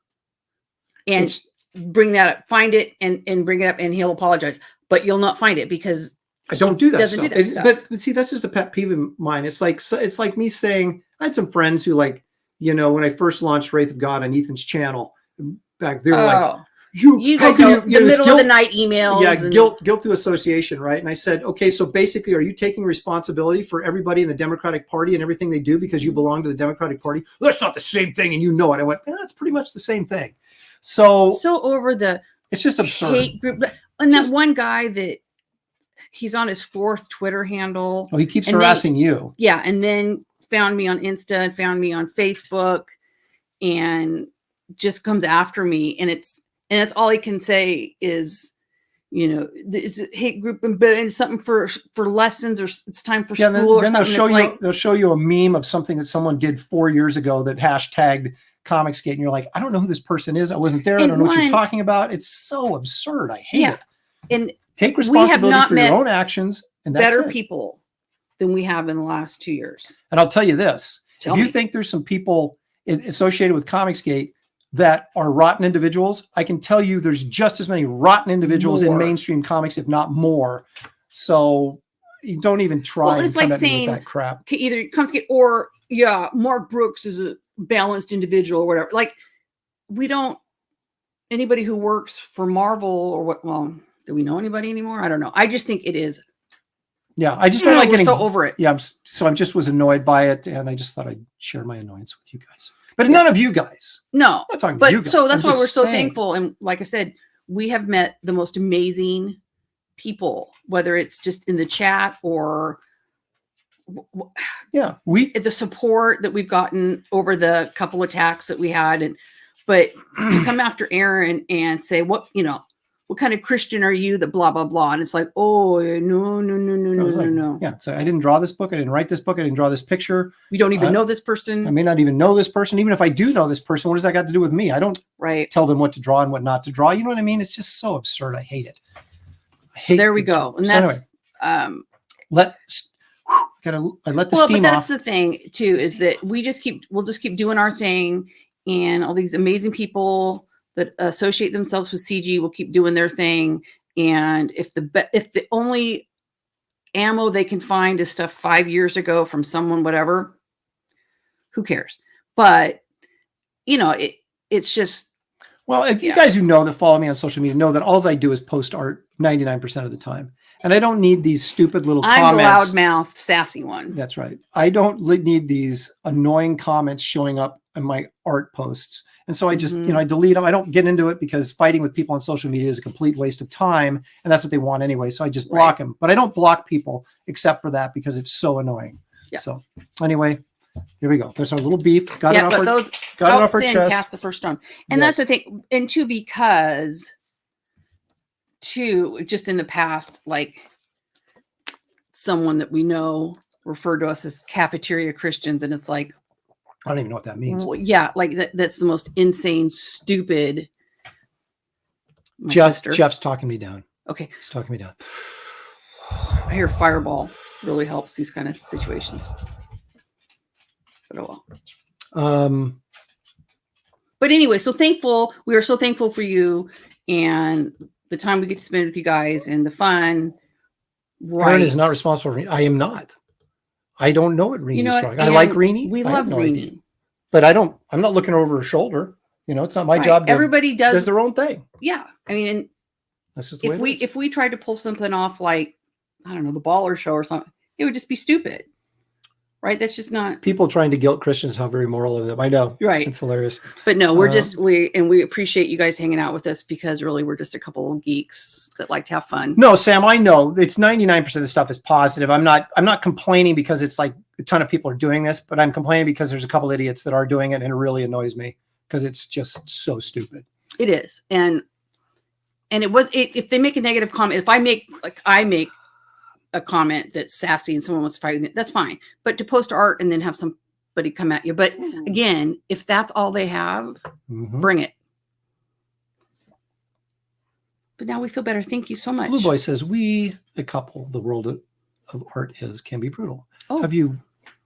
and bring that up. Find it and bring it up and he'll apologize. But you'll not find it because I don't do that doesn't stuff. do that stuff. But see, that's just a pet peeve of mine. It's like me saying, I had some friends who when I first launched Wraith of God on Ethan's channel back, they were like, you guys know the middle of the night emails. Yeah, guilt through association, right? And I said, okay, so basically, are you taking responsibility for everybody in the Democratic Party and everything they do because you belong to the Democratic Party? That's not the same thing, and you know it. I went, that's pretty much the same thing. So over it's just absurd. Hate group. And that one guy that he's on his 4th Twitter handle. Oh, he keeps harassing you. Yeah, and then found me on Insta and found me on Facebook and just comes after me. And that's all he can say is, it's a hate group and something for lessons or it's time for school or something. They'll show you a meme of something that someone did 4 years ago that hashtagged Comicsgate, and you're like, I don't know who this person is. I wasn't there. I don't know what you're talking about. It's so absurd. I hate it. And take responsibility for your own actions. And that's better people than we have in the last 2 years. And I'll tell you this: if you think there's some people associated with Comicsgate that are rotten individuals, I can tell you there's just as many rotten individuals in mainstream comics, if not more. So you don't even try. Well, it's like saying that crap. Either Comicsgate or Mark Brooks is a balanced individual or whatever. Like anybody who works for Marvel or what? Well, do we know anybody anymore? I don't know. I just think it is. Yeah, I just don't like getting so over it. Yeah, I just was annoyed by it, and I just thought I'd share my annoyance with you guys. But none of you guys. No, I'm not talking about you guys. So that's why we're so thankful. And like I said, we have met the most amazing people, whether it's just in the chat or the support that we've gotten over the couple attacks that we had, but to come after Aaron and say what kind of Christian are you that blah blah blah, and it's like, oh no. Yeah, so I didn't draw this book, I didn't write this book, I didn't draw this picture. We don't even know this person. I may not even know this person. Even if I do know this person, what does that got to do with me? I don't tell them what to draw and what not to draw. You know what I mean? It's just so absurd. I hate it. There we go. And that's anyway, let the steam off. But that's the thing too, is that we'll just keep doing our thing, and all these amazing people that associate themselves with CG will keep doing their thing. And if the only ammo they can find is stuff 5 years ago from someone, whatever, who cares? But it's just. Well, if you guys who know that follow me on social media know that all I do is post art 99% of the time. And I don't need these stupid little I'm the comments. loudmouth, sassy one. That's right. I don't need these annoying comments showing up in my art posts. And so I just, I delete them. I don't get into it because fighting with people on social media is a complete waste of time. And that's what they want anyway. So I just block them. But I don't block people except for that because it's so annoying. Yeah. So anyway, here we go. There's our little beef. Got it off our chest. Cast the first stone. And that's the thing. And two, because just in the past, like someone that we know referred to us as cafeteria Christians. And it's like, I don't even know what that means. Yeah, like that's the most insane, stupid. Jeff's talking me down. Okay. He's talking me down. I hear Fireball really helps these kind of situations. But oh well. But anyway, we are so thankful for you and the time we get to spend with you guys and the fun. Aaron is not responsible for me. I am not. I don't know what Reenie's drawing. I like Reenie. We love Reenie. But I'm not looking over her shoulder. It's not my job. Everybody does their own thing. Yeah. I mean, and this is the way if we tried to pull something off like, I don't know, the Baller Show or something, it would just be stupid. Right? That's just not. People trying to guilt Christians how very moral of them. I know. Right. It's hilarious. But no, we appreciate you guys hanging out with us because really we're just a couple of geeks that like to have fun. No, Sam, I know it's 99% of the stuff is positive. I'm not complaining because it's like a ton of people are doing this, but I'm complaining because there's a couple idiots that are doing it and it really annoys me because it's just so stupid. It is. And if they make a negative comment, if I make a comment that's sassy and someone wants to fight, that's fine. But to post art and then have somebody come at you. But again, if that's all they have, bring it. But now we feel better. Thank you so much. Blue Boy says, the couple, the world of art can be brutal. Oh.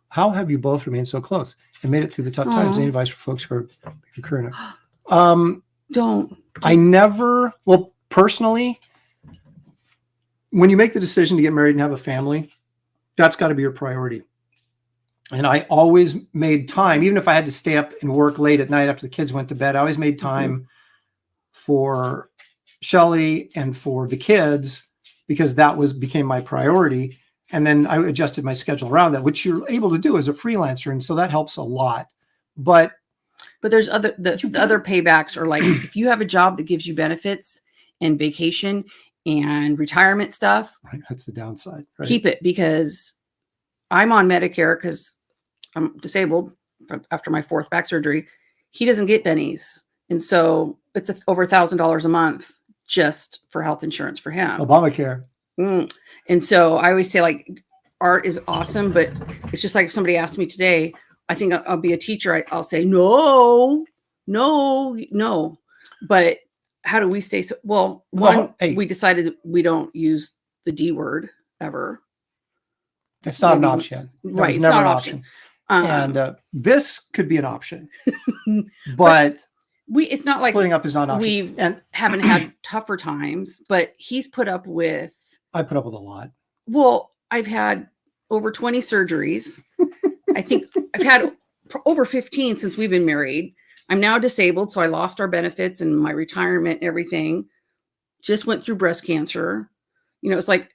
How have you both remained so close and made it through the tough times? Any advice for folks who are current? Don't. Personally, when you make the decision to get married and have a family, that's got to be your priority. And I always made time, even if I had to stay up and work late at night after the kids went to bed, I always made time for Shelley and for the kids because that became my priority. And then I adjusted my schedule around that, which you're able to do as a freelancer. And so that helps a lot. But there's the other paybacks are like, if you have a job that gives you benefits and vacation and retirement stuff, right, that's the downside. Right? Keep it, because I'm on Medicare because I'm disabled after my 4th back surgery. He doesn't get bennies. And so it's over $1,000 a month just for health insurance for him. Obamacare. And so I always say, like, art is awesome, but it's just like if somebody asked me today, I think I'll be a teacher. I'll say, no. But how do we stay? We decided we don't use the D word ever. It's not an option. Right. It's never an option. And this could be an option, but it's not like splitting up is not an option. We haven't had tougher times, but he's put up with. I put up with a lot. Well, I've had over 20 surgeries. I think I've had over 15 since we've been married. I'm now disabled, so I lost our benefits and my retirement and everything. Just went through breast cancer. It's like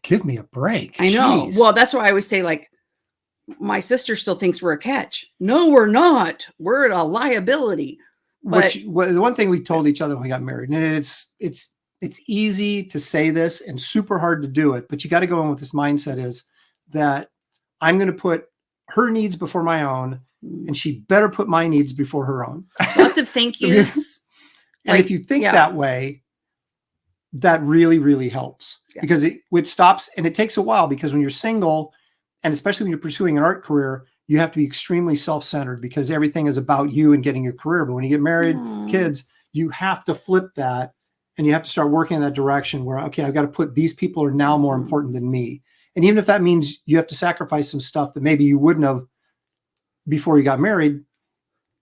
give me a break. I know. Jeez. Well, that's why I always say, like, my sister still thinks we're a catch. No, we're not. We're a liability. But the one thing we told each other when we got married, and it's easy to say this and super hard to do it, but you got to go in with this mindset is that I'm going to put her needs before my own, and she better put my needs before her own. Lots of thank yous. And if you think that way, that really, really helps because it stops, and it takes a while because when you're single, and especially when you're pursuing an art career, you have to be extremely self-centered because everything is about you and getting your career. But when you get married, kids, you have to flip that, and you have to start working in that direction where, okay, I've got to put these people are now more important than me. And even if that means you have to sacrifice some stuff that maybe you wouldn't have before you got married,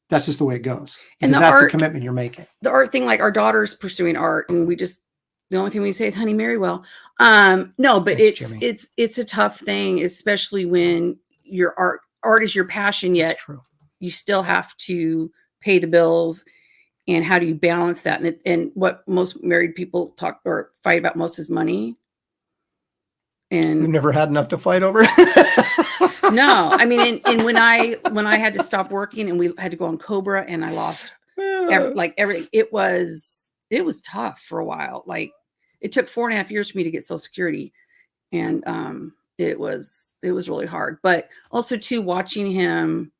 that's just the way it goes. Because that's the commitment you're making. The art thing, like our daughter's pursuing art, and the only thing we say is, honey, marry well. No, but it's a tough thing, especially when your art is your passion, yet you still have to pay the bills And how do you balance that? And what most married people talk or fight about most is money. And We've never had enough to fight over. no, I mean, and when I had to stop working and we had to go on Cobra and I lost everything, it was tough for a while. Like it took 4.5 years for me to get Social Security. And it was really hard. But also too, watching him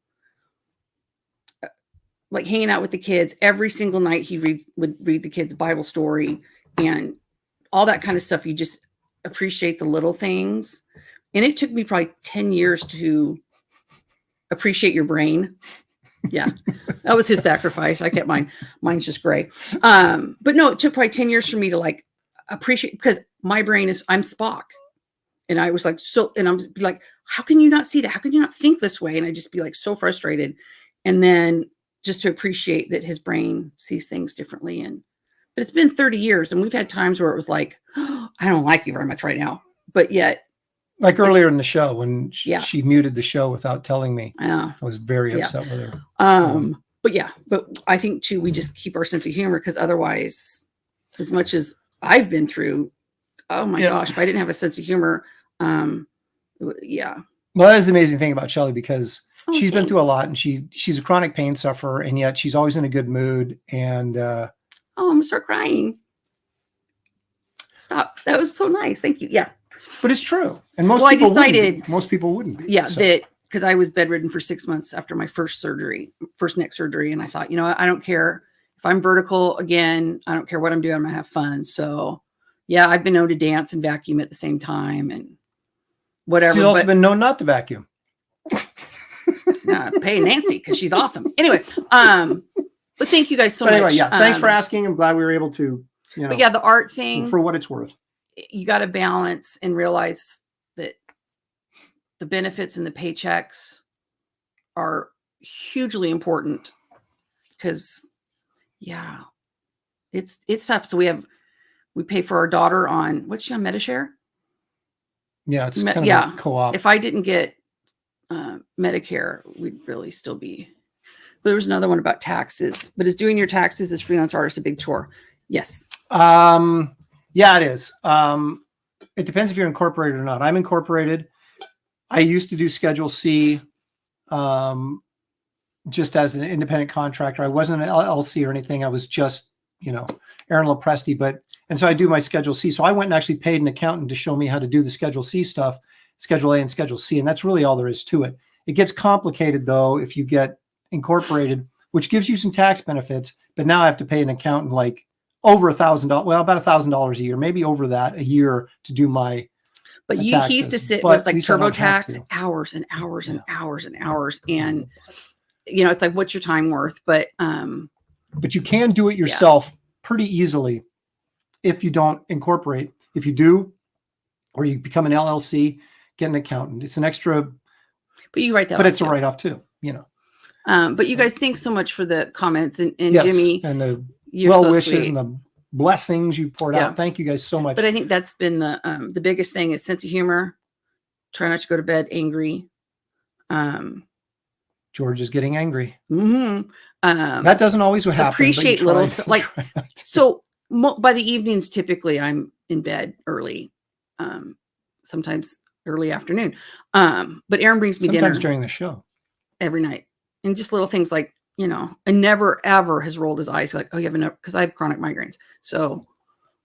like hanging out with the kids every single night, he would read the kids a Bible story and all that kind of stuff. You just appreciate the little things. And it took me probably 10 years to appreciate your brain. Yeah, that was his sacrifice. I kept mine. Mine's just gray. But no, it took probably 10 years for me to like appreciate, because my brain is, I'm Spock. And I was like, and I'm like, how can you not see that? How can you not think this way? And I just be like so frustrated. And then just to appreciate that his brain sees things differently. But it's been 30 years and we've had times where it was like, oh, I don't like you very much right now. But yet. Like earlier in the show when she muted the show without telling me. I was very upset with her. But I think too, we just keep our sense of humor, because otherwise, as much as I've been through, oh my gosh, if I didn't have a sense of humor, Well, that is the amazing thing about Shelley, because she's been through a lot and she's a chronic pain sufferer, and yet she's always in a good mood. And I'm gonna start crying. Stop. That was so nice. Thank you. Yeah. But it's true. And most people wouldn't be. Yeah, so. That because I was bedridden for 6 months after my first neck surgery. And I thought, I don't care if I'm vertical again, I don't care what I'm doing, I'm gonna have fun. So yeah, I've been known to dance and vacuum at the same time and whatever. She's also been known not to vacuum. Pay Nancy because she's awesome. Anyway, but thank you guys so much. Yeah, thanks for asking. I'm glad we were able to, But yeah, the art thing, for what it's worth, you got to balance and realize that the benefits and the paychecks are hugely important, because it's tough. So we pay for our daughter on, what's she on, Medishare? Yeah, it's kind of a co-op. If I didn't get Medicare, we'd really still be. But there was another one about taxes. But is doing your taxes as freelance artist a big chore? Yes. Yeah, it is. It depends if you're incorporated or not. I'm incorporated. I used to do Schedule C just as an independent contractor. I wasn't an LLC or anything. I was just, Aaron Lopresti, and so I do my Schedule C. So I went and actually paid an accountant to show me how to do the Schedule C stuff, Schedule A and Schedule C. And that's really all there is to it. It gets complicated though if you get incorporated, which gives you some tax benefits, but now I have to pay an accountant like over $1,000, well, about $1,000 a year, maybe over that a year to do my But he used to sit with like TurboTax hours and hours and hours and hours. And, it's like, what's your time worth? But you can do it yourself pretty easily if you don't incorporate. If you do, or you become an LLC, get an accountant. It's an extra. But you write that. But it's a write-off too, But you guys, thanks so much for the comments and Jimmy. And the well wishes and the blessings you poured out. Thank you guys so much. But I think that's been the biggest thing is sense of humor. Try not to go to bed angry. George is getting angry. Mm-hmm. That doesn't always happen. Appreciate little like so. By the evenings, typically I'm in bed early, sometimes early afternoon. But Aaron brings me dinner sometimes during the show every night, and just little things like and never ever has rolled his eyes like, oh, you have enough, because I have chronic migraines. So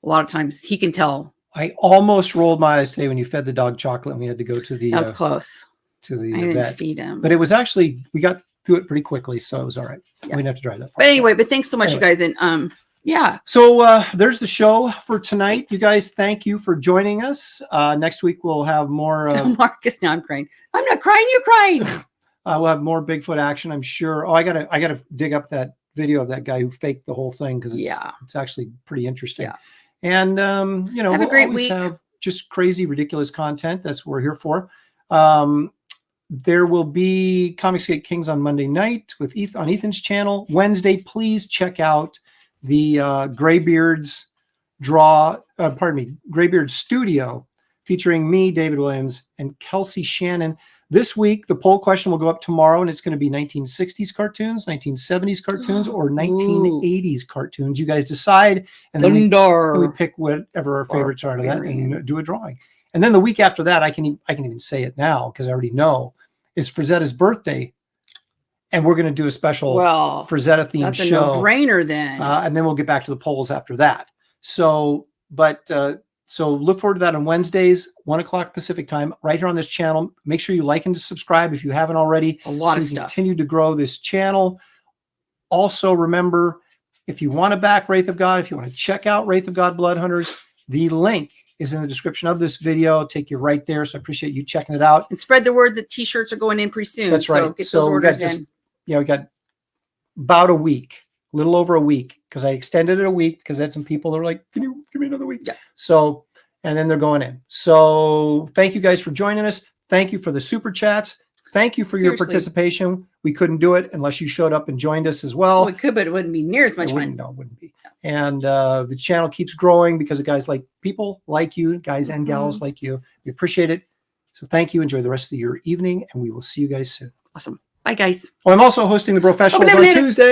a lot of times he can tell. I almost rolled my eyes today when you fed the dog chocolate and we had to go to the. That was close. To the I didn't vet. feed him, but it was actually we got through it pretty quickly, so it was all right. We didn't have to drive that far. But anyway, but thanks so much, you guys, and So there's the show for tonight. You guys, thank you for joining us. Next week we'll have more. Marcus, now I'm crying. I'm not crying. You're crying. We'll have more Bigfoot action, I'm sure. Oh, I gotta dig up that video of that guy who faked the whole thing, because it's actually pretty interesting. Yeah. And have we'll a great always week. have just crazy, ridiculous content. That's what we're here for. There will be Comicsgate Kings on Monday night with on Ethan's channel. Wednesday, please check out the Graybeards Graybeards Studio, featuring me, David Williams, and Kelsey Shannon. This week, the poll question will go up tomorrow, and it's going to be 1960s cartoons, 1970s cartoons, or 1980s cartoons. You guys decide, and then we pick whatever our favorites are to that and do a drawing. And then the week after that, I can even say it now because I already know, is Frazetta's birthday. And we're going to do a special Frazetta themed show. That's a no-brainer then. And then we'll get back to the polls after that. So look forward to that on Wednesdays, 1 o'clock Pacific time, right here on this channel. Make sure you like and subscribe if you haven't already. It's a lot of stuff. Continue to grow this channel. Also, remember, if you want to back Wraith of God, if you want to check out Wraith of God Blood Hunters, the link is in the description of this video. It'll take you right there. So I appreciate you checking it out. And spread the word that t-shirts are going in pretty soon. That's right. So get those orders in. We got about a week, a little over a week, because I extended it a week because I had some people that were like, can you give me another week? Yeah. So, and then they're going in. So thank you guys for joining us. Thank you for the super chats. Thank you for your participation. We couldn't do it unless you showed up and joined us as well. We could, but it wouldn't be near as much fun. No, it wouldn't be. And the channel keeps growing because of guys like people like you, guys and gals like you. We appreciate it. So thank you. Enjoy the rest of your evening, and we will see you guys soon. Awesome. Bye, guys. Oh, I'm also hosting the Professionals on Tuesday.